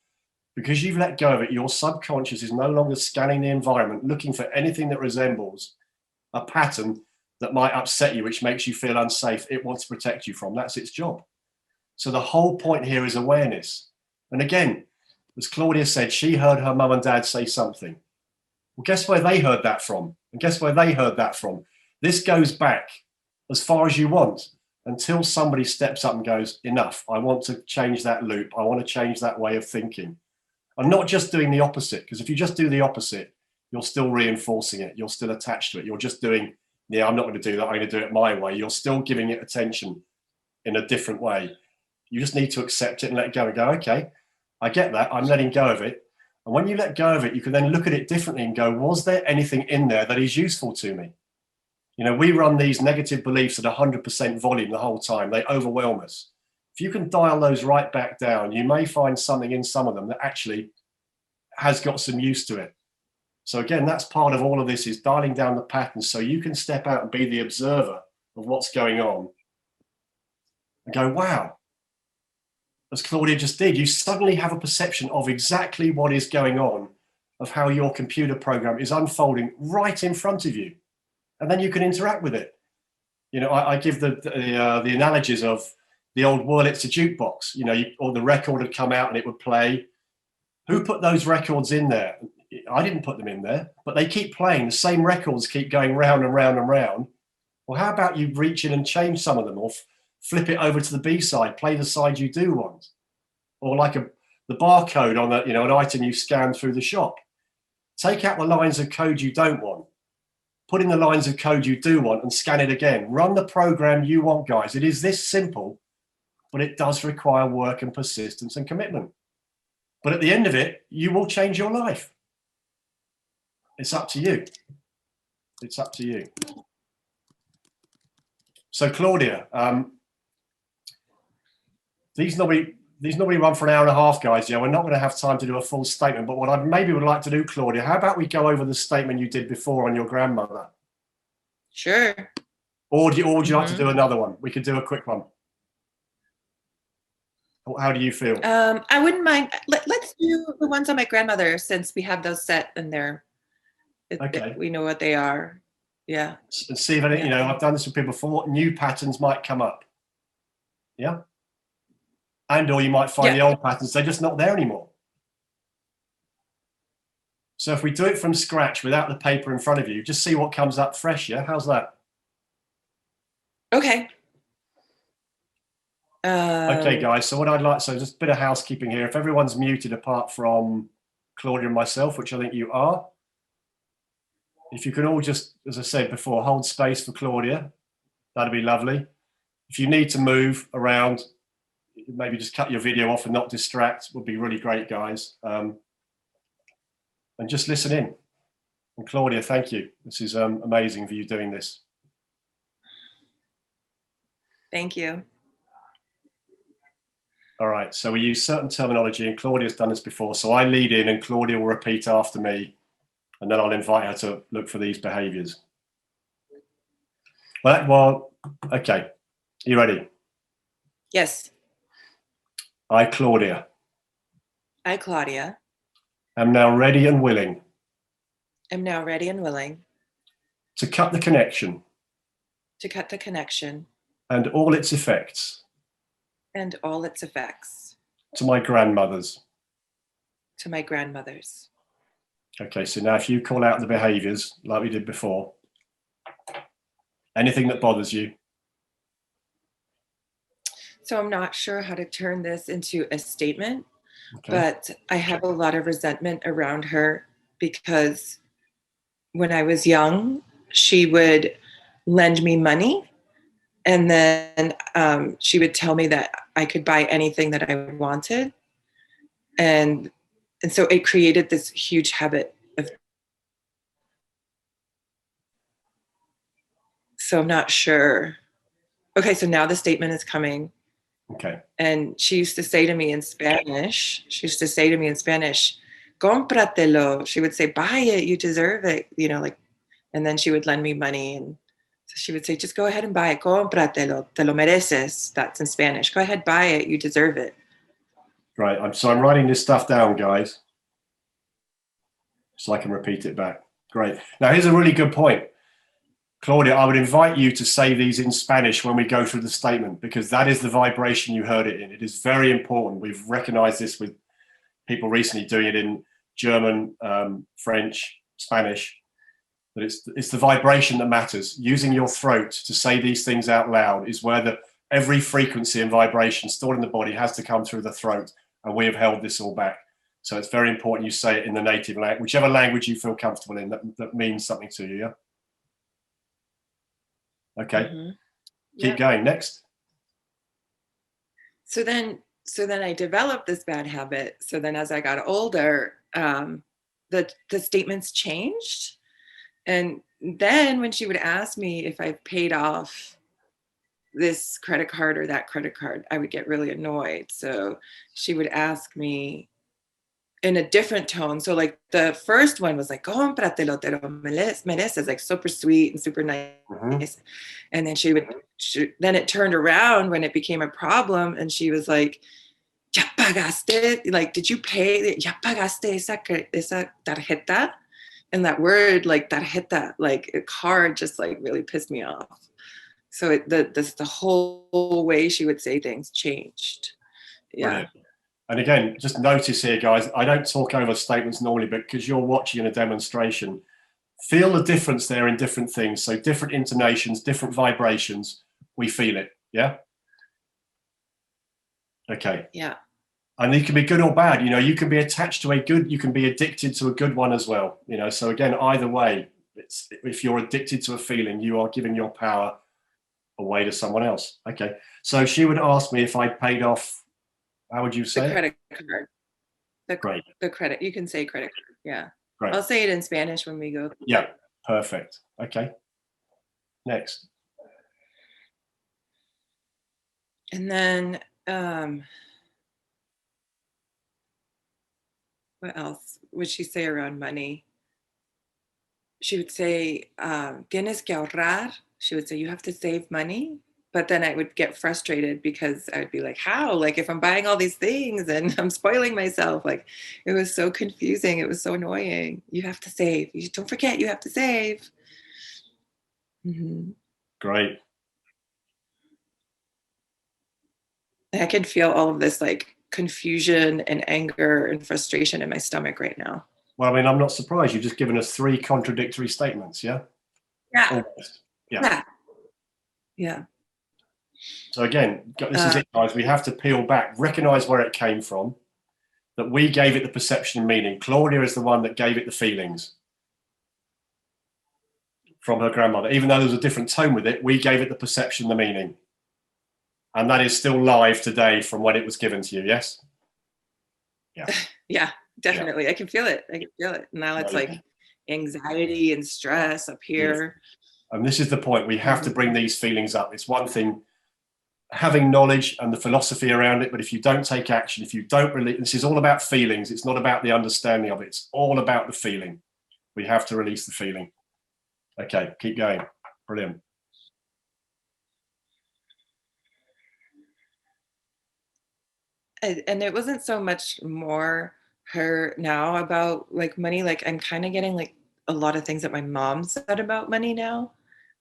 Because you've let go of it, your subconscious is no longer scanning the environment, looking for anything that resembles a pattern that might upset you, which makes you feel unsafe. It wants to protect you from. That's its job. So the whole point here is awareness. And again, as Claudia said, she heard her mum and dad say something. Well, guess where they heard that from? And guess where they heard that from? This goes back as far as you want until somebody steps up and goes, enough. I want to change that loop. I want to change that way of thinking. And not just doing the opposite, because if you just do the opposite, you're still reinforcing it. You're still attached to it. You're just doing, yeah, I'm not going to do that. I'm going to do it my way. You're still giving it attention in a different way. You just need to accept it and let it go and go, okay, I get that. I'm letting go of it. And when you let go of it, you can then look at it differently and go, was there anything in there that is useful to me? You know, we run these negative beliefs at 100% volume the whole time. They overwhelm us. If you can dial those right back down, you may find something in some of them that actually has got some use to it. So again, that's part of all of this, is dialing down the patterns so you can step out and be the observer of what's going on and go, wow. As Claudia just did, you suddenly have a perception of exactly what is going on, of how your computer program is unfolding right in front of you. And then you can interact with it. You know, I give the analogies of the old Wurlitzer jukebox. You know, or the record would come out and it would play. Who put those records in there? I didn't put them in there, but they keep playing. The same records keep going round and round and round. Well, how about you reach in and change some of them, or flip it over to the B side, play the side you do want, or like the barcode on an item you scan through the shop. Take out the lines of code you don't want, put in the lines of code you do want, and scan it again. Run the program you want, guys. It is this simple, but it does require work and persistence and commitment. But at the end of it, you will change your life. It's up to you. It's up to you. So Claudia, these normally run for an hour and a half, guys. Yeah, we're not going to have time to do a full statement, but what I maybe would like to do, Claudia, how about we go over the statement you did before on your grandmother? Sure. Or would you like to do another one? We could do a quick one. How do you feel? I wouldn't mind. Let's do the ones on my grandmother, since we have those set in there. Okay. We know what they are. Yeah. And see if any, you know, I've done this with people before. New patterns might come up. Yeah. And or you might find the old patterns, they're just not there anymore. So if we do it from scratch without the paper in front of you, just see what comes up fresh. Yeah. How's that? Okay. Okay, guys. So what I'd like, so just a bit of housekeeping here. If everyone's muted apart from Claudia and myself, which I think you are, if you can all just, as I said before, hold space for Claudia, that'd be lovely. If you need to move around, maybe just cut your video off and not distract, would be really great, guys. And just listen in. And Claudia, thank you. This is amazing for you doing this. Thank you. All right, so we use certain terminology, and Claudia's done this before. So I lead in and Claudia will repeat after me, and then I'll invite her to look for these behaviors. Well, okay. You ready? Yes. I, Claudia, I, Claudia, am now ready and willing am now ready and willing to cut the connection and all its effects and all its effects to my grandmothers. Okay, so now if you call out the behaviors like we did before, anything that bothers you. So I'm not sure how to turn this into a statement, Okay. but I have a lot of resentment around her because when I was young, she would lend me money, and then she would tell me that I could buy anything that I wanted. And so it created this huge habit of, so I'm not sure. Okay, so now the statement is coming. Okay. And she used to say to me in Spanish, compratelo. She would say, buy it, you deserve it, you know, like, and then she would lend me money. And so she would say, just go ahead and buy it, compratelo, te lo mereces. That's in Spanish. Go ahead, buy it, you deserve it. Right, I'm writing this stuff down, guys, so I can repeat it back. Great. Now, here's a really good point. Claudia, I would invite you to say these in Spanish when we go through the statement, because that is the vibration you heard it in. It is very important. We've recognized this with people recently doing it in German, French, Spanish, but it's the vibration that matters. Using your throat to say these things out loud is where every frequency and vibration stored in the body has to come through the throat, and we have held this all back. So it's very important you say it in the native language, whichever language you feel comfortable in, that means something to you, yeah? Okay. Mm-hmm. Keep going. Next. So then I developed this bad habit. So then as I got older, the statements changed. And then when she would ask me if I paid off this credit card or that credit card, I would get really annoyed. So she would ask me in a different tone. So like the first one was like, compratelo, te lo mereces, like super sweet and super nice. Mm-hmm. And then then it turned around when it became a problem, and she was like, ya pagaste, like, did you pay? Ya pagaste esa tarjeta? And that word, like tarjeta, like a card, just like really pissed me off. So the whole way she would say things changed. Yeah. Brilliant. And again, just notice here, guys, I don't talk over statements normally, but because you're watching a demonstration, feel the difference there in different things. So different intonations, different vibrations, we feel it. Yeah. Okay. Yeah. And it can be good or bad. You know, you can be attached to you can be addicted to a good one as well. You know, so again, either way, if you're addicted to a feeling, you are giving your power away to someone else. Okay. So she would ask me if I paid off, how would you say the credit card? Great. The credit. You can say credit card. Yeah. Great. I'll say it in Spanish when we go. Yeah. Perfect. Okay. Next. And then what else would she say around money? She would say, tienes que ahorrar. She would say, you have to save money, but then I would get frustrated because I would be like, how? Like, if I'm buying all these things and I'm spoiling myself, like, it was so confusing. It was so annoying. You have to save. You don't forget, you have to save. Great. I can feel all of this like confusion and anger and frustration in my stomach right now. Well, I mean, I'm not surprised. You've just given us 3 contradictory statements, yeah? Yeah. Almost. Yeah. So again, this is it, guys. We have to peel back, recognize where it came from, that we gave it the perception and meaning. Claudia is the one that gave it the feelings from her grandmother. Even though there was a different tone with it, we gave it the perception, the meaning. And that is still live today from when it was given to you, yes? Yeah. Yeah, definitely. Yeah. I can feel it. Now it's like anxiety and stress up here. And this is the point. We have to bring these feelings up. It's one thing having knowledge and the philosophy around it, but if you don't take action, if you don't release, this is all about feelings. It's not about the understanding of it. It's all about the feeling. We have to release the feeling. Okay, keep going. Brilliant. And it wasn't so much more her now about like money. Like, I'm kind of getting like a lot of things that my mom said about money now.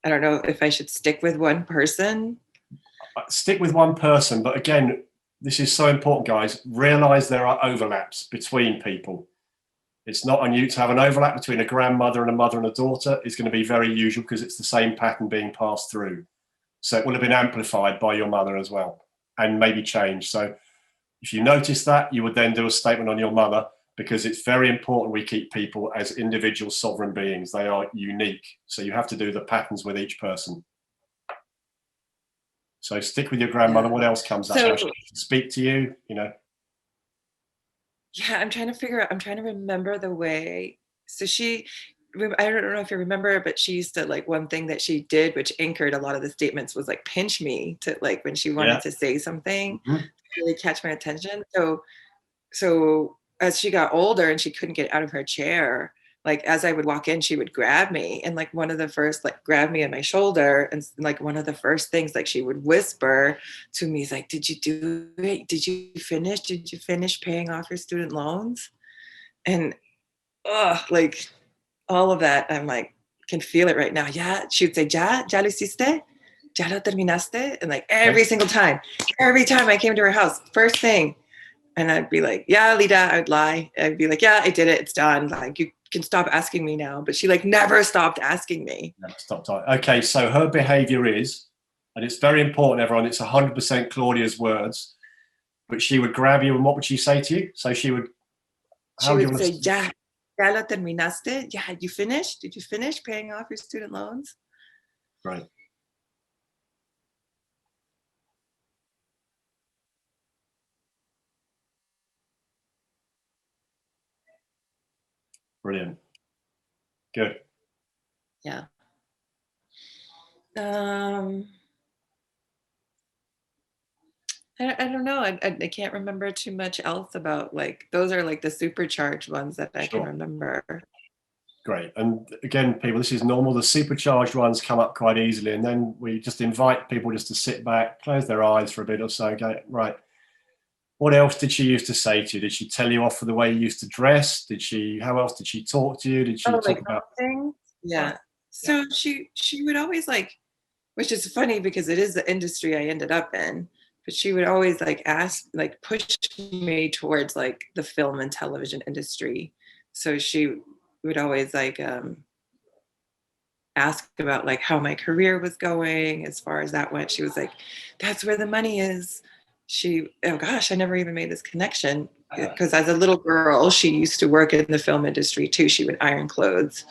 I don't know if I should stick with one person. Stick with one person, but again, this is so important, guys. Realize there are overlaps between people. It's not unusual to have an overlap between a grandmother and a mother and a daughter. It's going to be very usual because it's the same pattern being passed through. So it will have been amplified by your mother as well and maybe changed. So if you notice that, you would then do a statement on your mother, because it's very important we keep people as individual sovereign beings. They are unique. So you have to do the patterns with each person. So stick with your grandmother. What else comes up? So, speak to you, you know. Yeah, I'm trying to remember the way. So I don't know if you remember, but she used to, like, one thing that she did, which anchored a lot of the statements, was like pinch me to, like, when she wanted to say something, to really catch my attention. So as she got older and she couldn't get out of her chair, like, as I would walk in, she would grab me, and like one of the first, like, grab me on my shoulder, and like one of the first things, like, she would whisper to me is like, did you do it? Did you finish paying off your student loans? And like, all of that, I'm like, can feel it right now. Yeah, she would say, ya lo hiciste? Ya lo terminaste? And like every time I came to her house, first thing, and I'd be like, yeah, Lida, I would lie. I'd be like, yeah, I did it. It's done. Like, you can stop asking me now. But she, like, never stopped asking me. Never stopped. Okay, so her behavior is, and it's very important, everyone, it's 100% Claudia's words, but she would grab you, and what would she say to you? So she would say, ya lo terminaste? Yeah, you finished? Did you finish paying off your student loans? Right. Brilliant. Good. Yeah. I don't know. I can't remember too much else about, like, those are like the supercharged ones that I can remember. Great. And again, people, this is normal. The supercharged ones come up quite easily. And then we just invite people just to sit back, close their eyes for a bit or so. Go, right. What else did she used to say to you? Did she tell you off for the way you used to dress? How else did she talk to you? Did she talk about things? Yeah. Right. So she would always, like, which is funny because it is the industry I ended up in, but she would always, like, push me towards, like, the film and television industry. So she would always, like, ask about, like, how my career was going as far as that went. She was like, that's where the money is. Oh gosh, I never even made this connection, because as a little girl, she used to work in the film industry too. She would iron clothes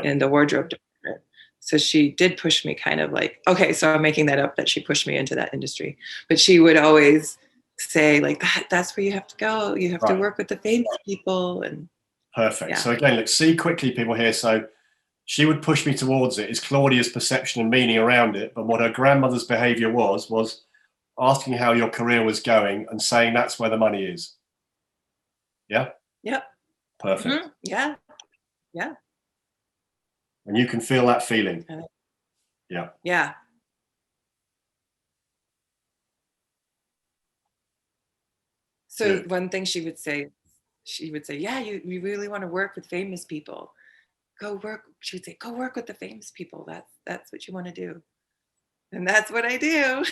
in the wardrobe department. So she did push me, kind of like, okay, so I'm making that up, that she pushed me into that industry. But she would always say, like, that's where you have to go. You have to work with the famous people. And perfect. Yeah. So again, let's see quickly, people here. So she would push me towards it, is Claudia's perception and meaning around it. But what her grandmother's behavior was asking how your career was going and saying that's where the money is. Yeah? Yep. Perfect. Mm-hmm. Yeah. Yeah. And you can feel that feeling. Yeah. Yeah. So Good. one thing she would say, yeah, you really want to work with famous people. Go work. She would say, go work with the famous people. That's what you want to do. And that's what I do.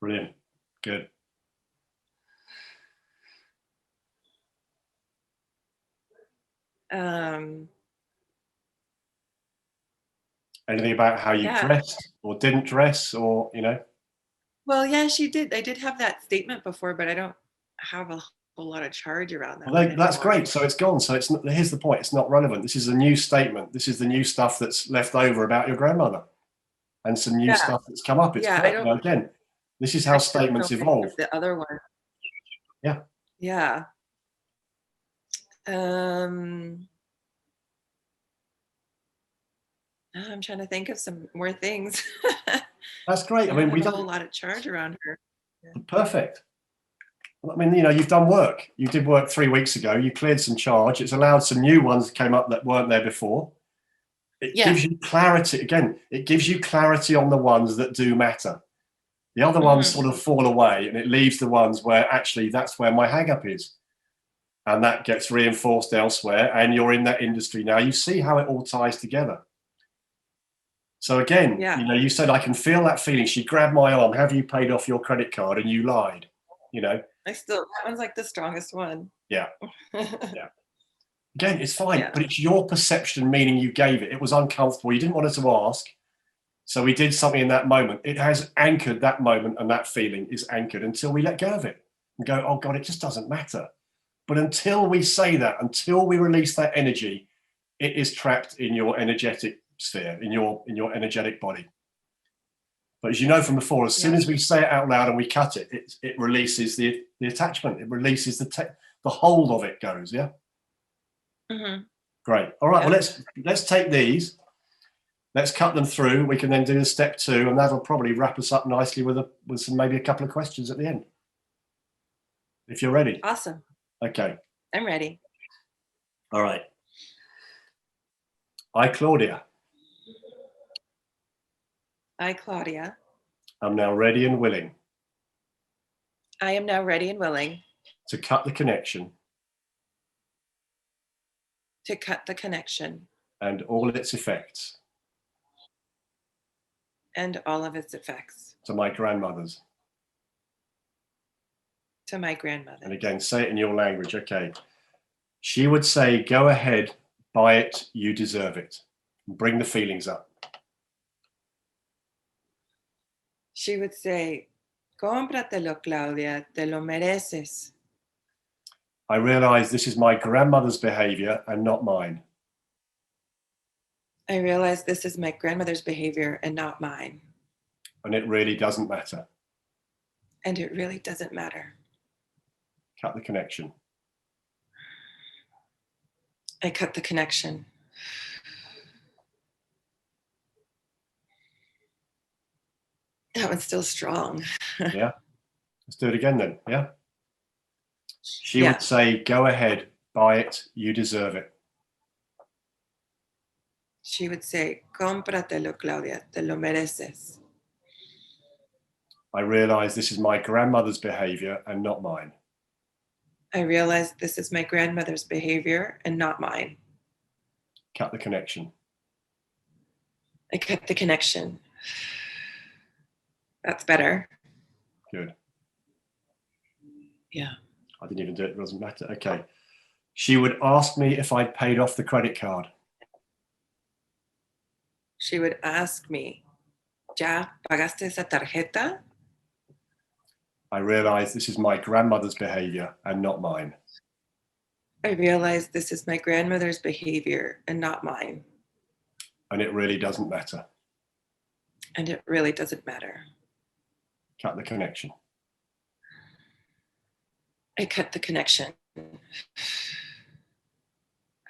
Brilliant. Good. Anything about how you Yeah. dressed or didn't dress, or Well, yeah, she did. I did have that statement before, but I don't have a whole lot of charge around that Well, one that's anymore. great. So it's gone. So it's not, here's the point. It's not relevant. This is a new statement. This is the new stuff that's left over about your grandmother, and some new Yeah. stuff that's come up. It's Yeah, I don't. again. This is how I just statements don't think evolve. of the other one. Yeah. Yeah. I'm trying to think of some more things. That's great. I I mean, don't we have a don't. whole lot of charge around her. Perfect. I mean, you've done work. You did work 3 weeks ago. You cleared some charge. It's allowed some new ones that came up that weren't there before. It Yeah. gives you clarity. Again, it gives you clarity on the ones that do matter. The other ones sort of fall away, and it leaves the ones where actually that's where my hang up is. And that gets reinforced elsewhere. And you're in that industry now. You see how it all ties together. So again, Yeah. you said, I can feel that feeling. She grabbed my arm. Have you paid off your credit card? And you lied. that one's like the strongest one. Yeah. Yeah. Again, it's fine, Yeah. but it's your perception, meaning you gave it. It was uncomfortable. You didn't want us to ask. So we did something in that moment. It has anchored that moment, and that feeling is anchored until we let go of it and go, oh God, it just doesn't matter. But until we say that, until we release that energy, it is trapped in your energetic sphere, in your energetic body. But as you know from before, as soon as we say it out loud and we cut it, it releases the attachment. It releases the hold of it goes. Yeah. Mm-hmm. Great. All right. Yeah. Well, let's take these. Let's cut them through. We can then do the step 2, and that'll probably wrap us up nicely with some maybe a couple of questions at the end. If you're ready. Awesome. Okay. I'm ready. All right. I, Claudia. I, Claudia. I'm now ready and willing I am now ready and willing to cut the connection and all its effects and all of its effects to my grandmothers. To my grandmother. And again, say it in your language. Okay. She would say, go ahead, buy it, you deserve it. Bring the feelings up. She would say, cómpratelo, Claudia, te lo mereces. I realize this is my grandmother's behavior and not mine. I realize this is my grandmother's behavior and not mine. And it really doesn't matter. And it really doesn't matter. Cut the connection. I cut the connection. That one's still strong. Yeah. Let's do it again then. Yeah. She would say, go ahead, buy it, you deserve it. She would say, cómpratelo, Claudia, te lo mereces. I realize this is my grandmother's behavior and not mine. I realize this is my grandmother's behavior and not mine. Cut the connection. I cut the connection. That's better. Good. Yeah. I didn't even do it. It doesn't matter. Okay. She would ask me if I'd paid off the credit card. She would ask me, ¿ya pagaste esa tarjeta? I realize this is my grandmother's behavior and not mine. I realize this is my grandmother's behavior and not mine. And it really doesn't matter. And it really doesn't matter. Cut the connection. I cut the connection.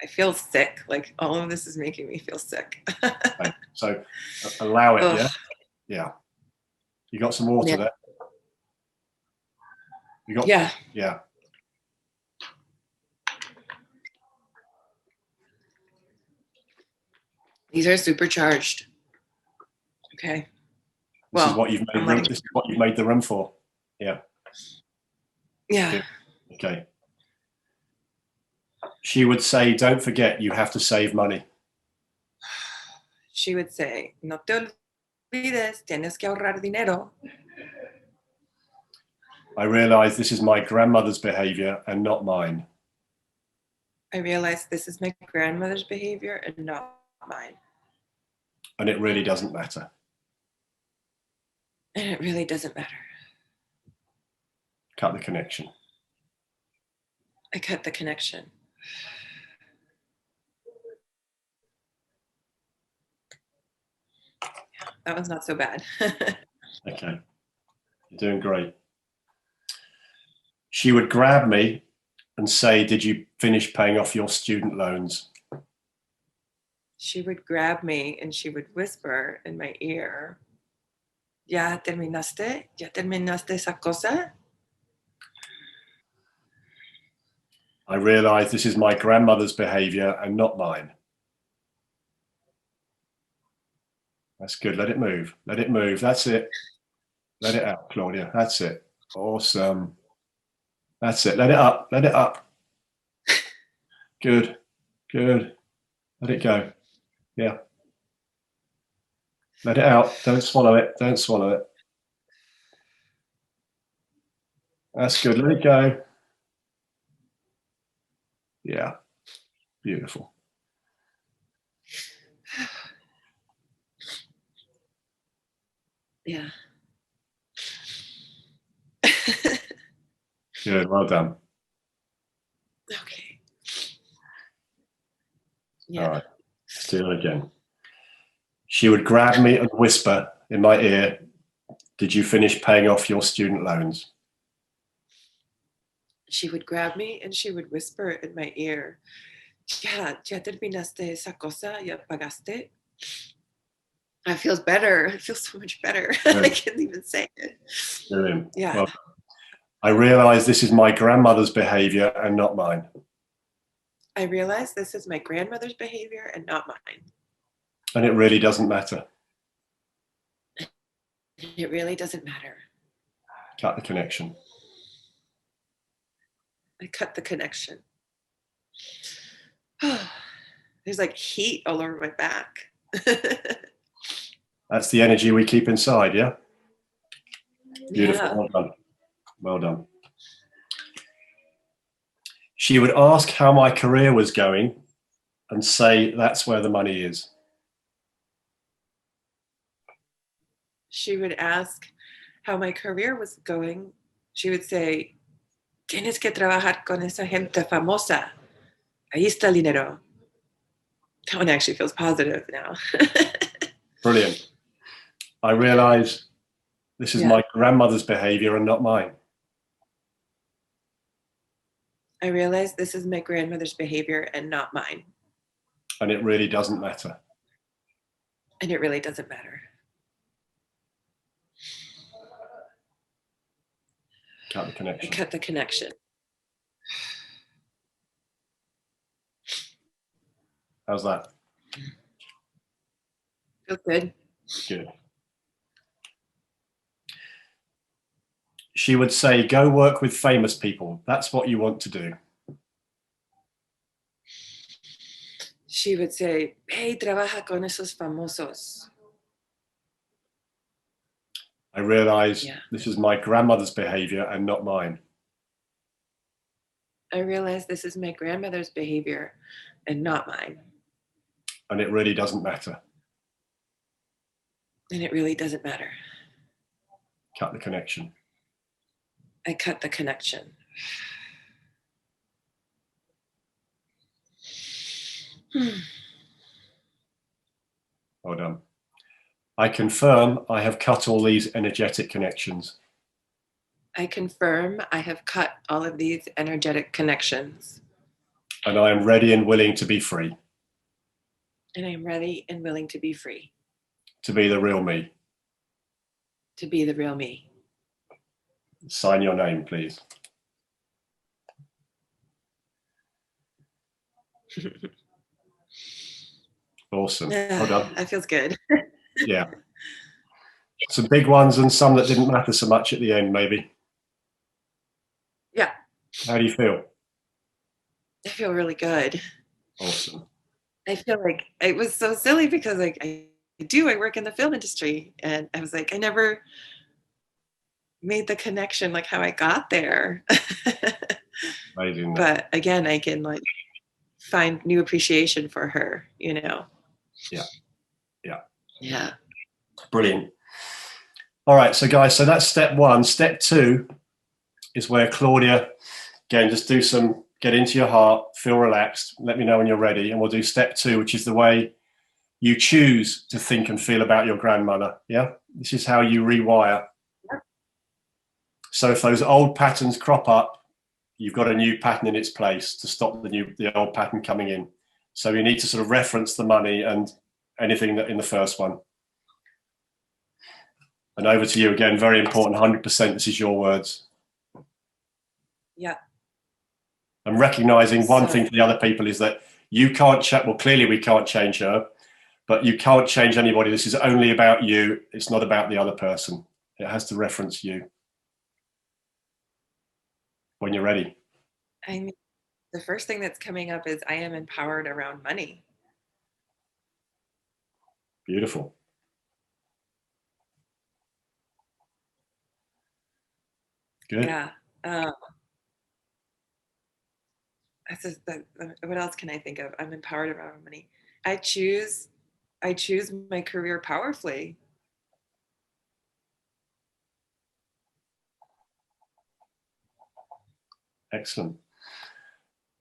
I feel sick. Like all of this is making me feel sick. Okay. So allow it. Ugh. Yeah. Yeah. You got some water there? You got? Yeah. Yeah. These are supercharged. Okay. This is Well, what you've made I'm room, letting- this is what you've made the room for. Yeah. Yeah. Okay. She would say, don't forget, you have to save money. She would say, no te olvides, tienes que ahorrar dinero. I realize this is my grandmother's behavior and not mine. I realize this is my grandmother's behavior and not mine. And it really doesn't matter. And it really doesn't matter. Cut the connection. I cut the connection. That was not so bad. Okay. You're doing great. She would grab me and say, did you finish paying off your student loans? She would grab me and she would whisper in my ear, ¿Ya terminaste? ¿Ya terminaste esa cosa? I realize this is my grandmother's behavior and not mine. That's good. Let it move. Let it move. That's it. Let it out, Claudia. That's it. Awesome. That's it. Let it up. Let it up. Good. Good. Let it go. Yeah. Let it out. Don't swallow it. Don't swallow it. That's good. Let it go. Yeah. Beautiful. Yeah. Good. Well done. Okay. Yeah. All right. Let's do it again. She would grab me and whisper in my ear, did you finish paying off your student loans? She would grab me and she would whisper in my ear, ¿Ya terminaste esa cosa? ¿Ya pagaste? It feels better. It feels so much better. I can't even say it. Brilliant. Yeah. Well, I realize this is my grandmother's behavior and not mine. I realize this is my grandmother's behavior and not mine. And it really doesn't matter. It really doesn't matter. Cut the connection. I cut the connection. There's like heat all over my back. That's the energy we keep inside, yeah? Beautiful. Yeah. Well done. Well done. She would ask how my career was going and say, that's where the money is. She would ask how my career was going. She would say, tienes que trabajar con esa gente famosa. Ahí está el dinero. That one actually feels positive now. Brilliant. I realize this is Yeah. my grandmother's behavior and not mine. I realize this is my grandmother's behavior and not mine. And it really doesn't matter. And it really doesn't matter. Cut the I connection. cut the connection. How's that? Feels good. Good. She would say, go work with famous people. That's what you want to do. She would say, hey, trabaja con esos famosos. I realize Yeah. this is my grandmother's behavior and not mine. I realize this is my grandmother's behavior and not mine. And it really doesn't matter. And it really doesn't matter. Cut the connection. I cut the connection. Well done. I confirm I have cut all these energetic connections. I confirm I have cut all of these energetic connections. And I am ready and willing to be free. And I am ready and willing to be free. To be the real me. To be the real me. Sign your name, please. Awesome. Well done. That feels good. Yeah. Some big ones and some that didn't matter so much at the end, maybe. Yeah. How do you feel? I feel really good. Awesome. I feel like it was so silly because like I work in the film industry, and I was like, I never made the connection like how I got there. Amazing. But again, I can like find new appreciation for her, you know? Yeah. Yeah. Yeah. Brilliant. All right. So guys, so that's step one. Step two is where Claudia, again, just get into your heart, feel relaxed. Let me know when you're ready. And we'll do step two, which is the way you choose to think and feel about your grandmother. Yeah. This is how you rewire. So if those old patterns crop up, you've got a new pattern in its place to stop the old pattern coming in. So you need to sort of reference the money and anything that in the first one. And over to you again, very important, 100%, this is your words. Yeah. And recognizing one thing for the other people is that you can't clearly we can't change her, but you can't change anybody. This is only about you. It's not about the other person. It has to reference you. When you're ready. I mean, the first thing that's coming up is I am empowered around money. Beautiful. Good. Yeah. What else can I think of? I'm empowered around money. I choose my career powerfully. Excellent.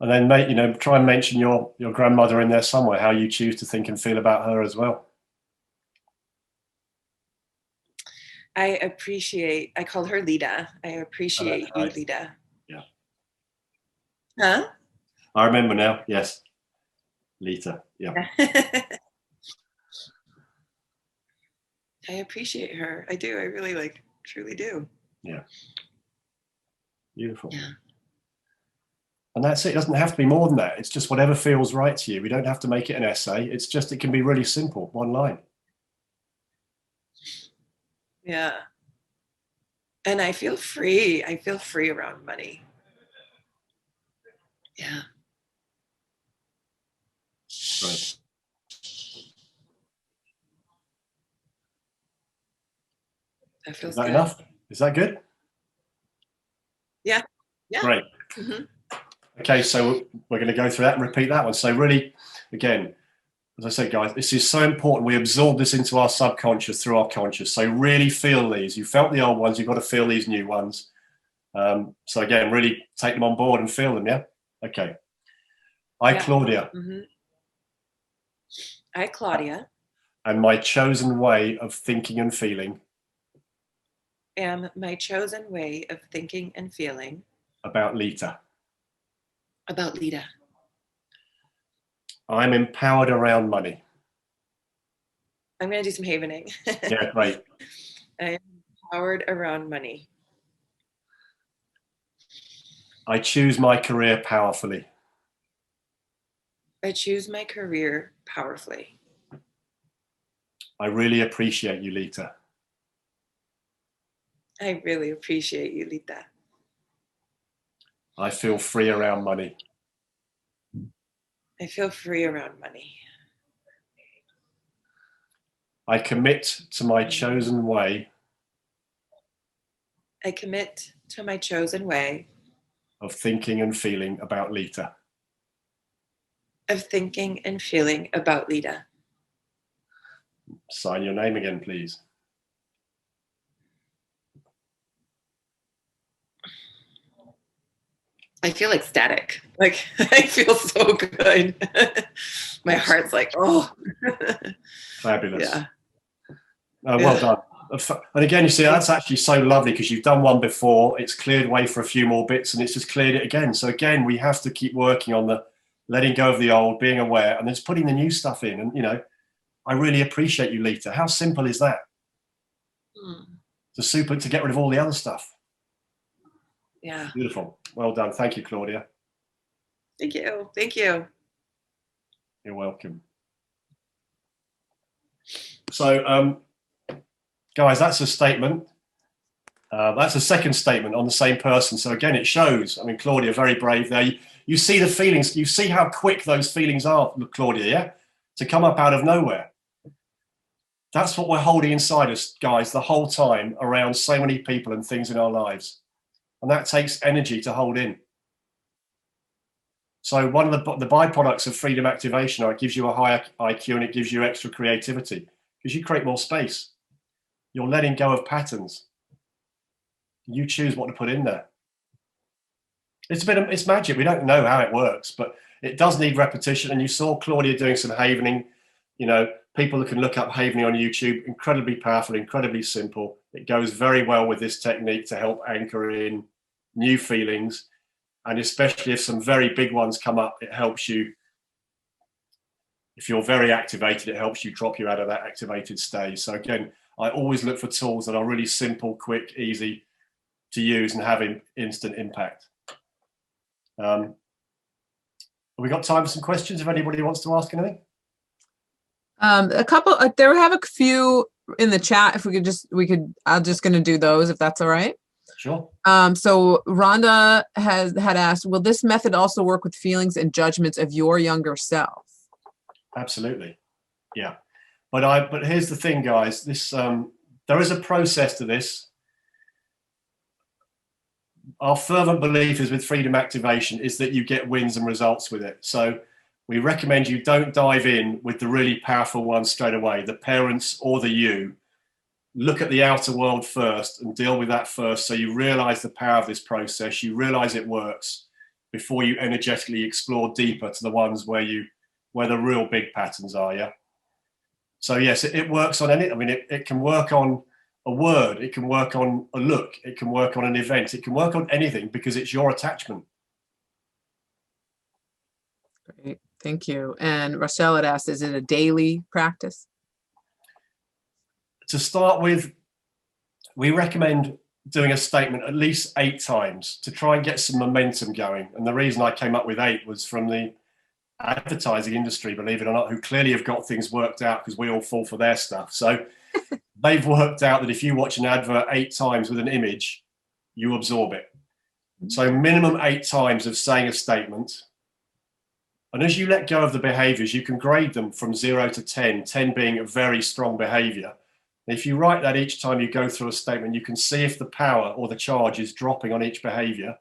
And then try and mention your grandmother in there somewhere, how you choose to think and feel about her as well. I called her Lida. I appreciate you, Right. Lida. Yeah. Huh? I remember now. Yes. Lita. Yeah. I appreciate her. I do. I really truly do. Yeah. Beautiful. Yeah. And that's it. It doesn't have to be more than that. It's just whatever feels right to you. We don't have to make it an essay. It's just, it can be really simple. One line. Yeah. And I feel free. I feel free around money. Yeah. Right. That feels Is that good. enough? Is that good? Yeah. Yeah. Great. Mm-hmm. Okay, so we're going to go through that and repeat that one. So really, again, as I said, guys, this is so important. We absorb this into our subconscious through our conscious. So really feel these. You felt the old ones. You've got to feel these new ones. So again, really take them on board and feel them. Yeah. Okay. Claudia. Mm-hmm. I, Claudia. And my chosen way of thinking and feeling. Am my chosen way of thinking and feeling. About Lita. About Lita. I'm empowered around money. I'm going to do some havening. Yeah, great. I am empowered around money. I choose my career powerfully. I choose my career powerfully. I really appreciate you, Lita. I really appreciate you, Lita. I feel free around money. I feel free around money. I commit to my chosen way. I commit to my chosen way. Of thinking and feeling about Lita. Of thinking and feeling about Lita. Sign your name again, please. I feel ecstatic. Like, I feel so good. My heart's like, oh. Fabulous. Yeah. Well done. And again, you see, that's actually so lovely because you've done one before. It's cleared way for a few more bits and it's just cleared it again. So again, we have to keep working on the letting go of the old, being aware, and then just putting the new stuff in. And, I really appreciate you, Lita. How simple is that? To get rid of all the other stuff. Yeah. Beautiful. Well done. Thank you, Claudia. Thank you. Thank you. You're welcome. So, guys, that's a statement. That's a second statement on the same person. So again, it shows, I mean, Claudia, very brave there. You see the feelings, you see how quick those feelings are, Claudia, yeah? To come up out of nowhere. That's what we're holding inside us, guys, the whole time around so many people and things in our lives. And that takes energy to hold in. So one of the byproducts of freedom activation, it gives you a higher IQ and it gives you extra creativity because you create more space. You're letting go of patterns. You choose what to put in there. It's magic. We don't know how it works, but it does need repetition. And you saw Claudia doing some havening. You know, people that can look up havening on YouTube, incredibly powerful, incredibly simple. It goes very well with this technique to help anchor in new feelings. And especially if some very big ones come up, it helps you. If you're very activated, it helps you drop you out of that activated stage. So again, I always look for tools that are really simple, quick, easy to use and having instant impact. Have we got time for some questions if anybody wants to ask anything? A couple, there have a few in the chat. If I'm just going to do those if that's all right. Sure. So Rhonda had asked, will this method also work with feelings and judgments of your younger self? Absolutely. Yeah. But here's the thing, guys, this, there is a process to this. Our fervent belief is with freedom activation is that you get wins and results with it. So we recommend you don't dive in with the really powerful ones straight away, the parents or the you. Look at the outer world first and deal with that first. So you realize the power of this process. You realize it works before you energetically explore deeper to the ones where the real big patterns are. Yeah. So yes, it works on any, I mean, it can work on a word, it can work on a look, it can work on an event, it can work on anything because it's your attachment. Great, thank you. And Rochelle had asked, is it a daily practice? To start with, we recommend doing a statement at least 8 times to try and get some momentum going. And the reason I came up with 8 was from the advertising industry, believe it or not, who clearly have got things worked out because we all fall for their stuff. So they've worked out that if you watch an advert 8 times with an image, you absorb it. So minimum 8 times of saying a statement. And as you let go of the behaviors, you can grade them from 0 to 10, 10 being a very strong behavior. And if you write that each time you go through a statement, you can see if the power or the charge is dropping on each behavior.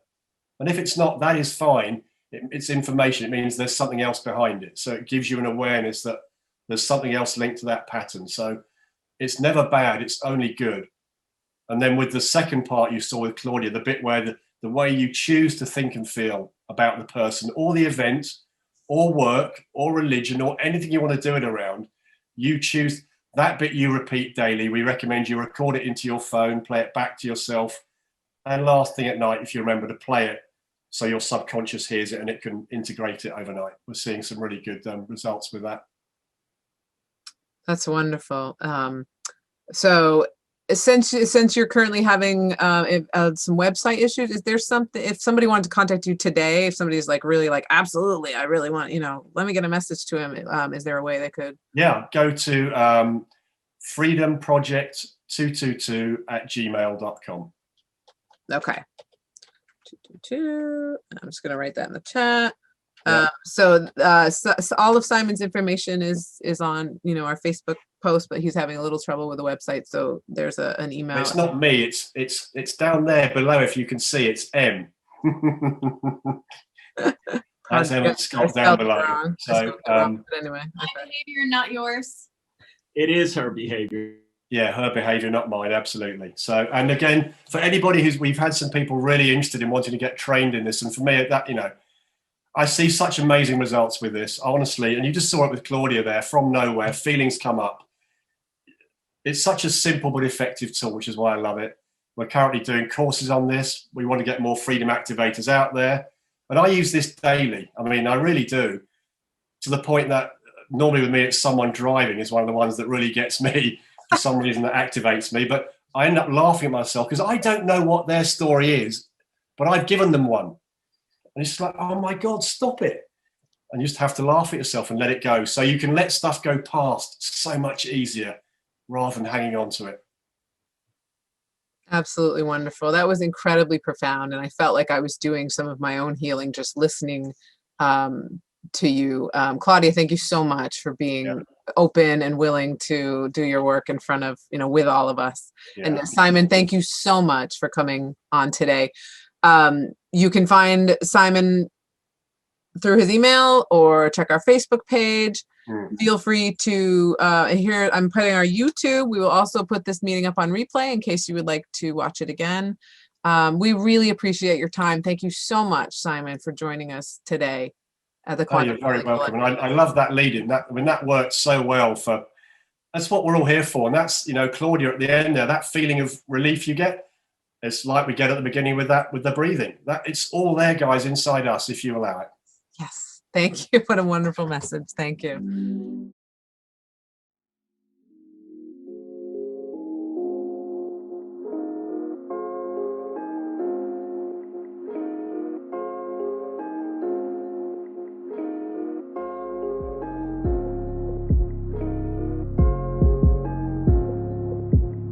And if it's not, that is fine. It's information. It means there's something else behind it. So it gives you an awareness that there's something else linked to that pattern. So it's never bad, it's only good. And then with the second part you saw with Claudia, the bit where the way you choose to think and feel about the person or the event or work or religion or anything you want to do it around, you choose that bit, you repeat daily. We recommend you record it into your phone, play it back to yourself. And last thing at night, if you remember to play it so your subconscious hears it and it can integrate it overnight. We're seeing some really good results with that. That's wonderful. So since you're currently having some website issues, is there something, if somebody wanted to contact you today, if somebody's like really like, absolutely, I really want, let me get a message to him. Is there a way they could? Yeah, go to freedomproject222@gmail.com. Okay. 222. I'm just going to write that in the chat. So all of Simon's information is on our Facebook post, but he's having a little trouble with the website, so there's an email. It's not me, it's down there below. If you can see, it's M. That's M Scott down below. So but anyway, my behavior, not yours. It is her behavior. Yeah, her behavior, not mine, absolutely. So, and again, for anybody we've had some people really interested in wanting to get trained in this, and for me, that I see such amazing results with this, honestly. And you just saw it with Claudia there, from nowhere, feelings come up. It's such a simple but effective tool, which is why I love it. We're currently doing courses on this. We want to get more freedom activators out there. And I use this daily. I mean, I really do, to the point that normally with me, it's someone driving is one of the ones that really gets me for some reason, that activates me. But I end up laughing at myself because I don't know what their story is, but I've given them one. And it's like, oh my God, stop it. And you just have to laugh at yourself and let it go. So you can let stuff go past so much easier rather than hanging on to it. Absolutely wonderful. That was incredibly profound. And I felt like I was doing some of my own healing, just listening to you. Claudia, thank you so much for being open and willing to do your work in front of, with all of us. Yeah. And Simon, thank you so much for coming on today. You can find Simon through his email or check our Facebook page. Feel free to here I'm putting our YouTube. We will also put this meeting up on replay in case you would like to watch it again. We really appreciate your time. Thank you so much, Simon, for joining us today at the You're very welcome. And I love that lead-in. That worked so well that's what we're all here for. And that's, Claudia at the end there, that feeling of relief you get, it's like we get at the beginning with the breathing. That it's all there, guys, inside us if you allow it. Yes. Thank you. What a wonderful message. Thank you.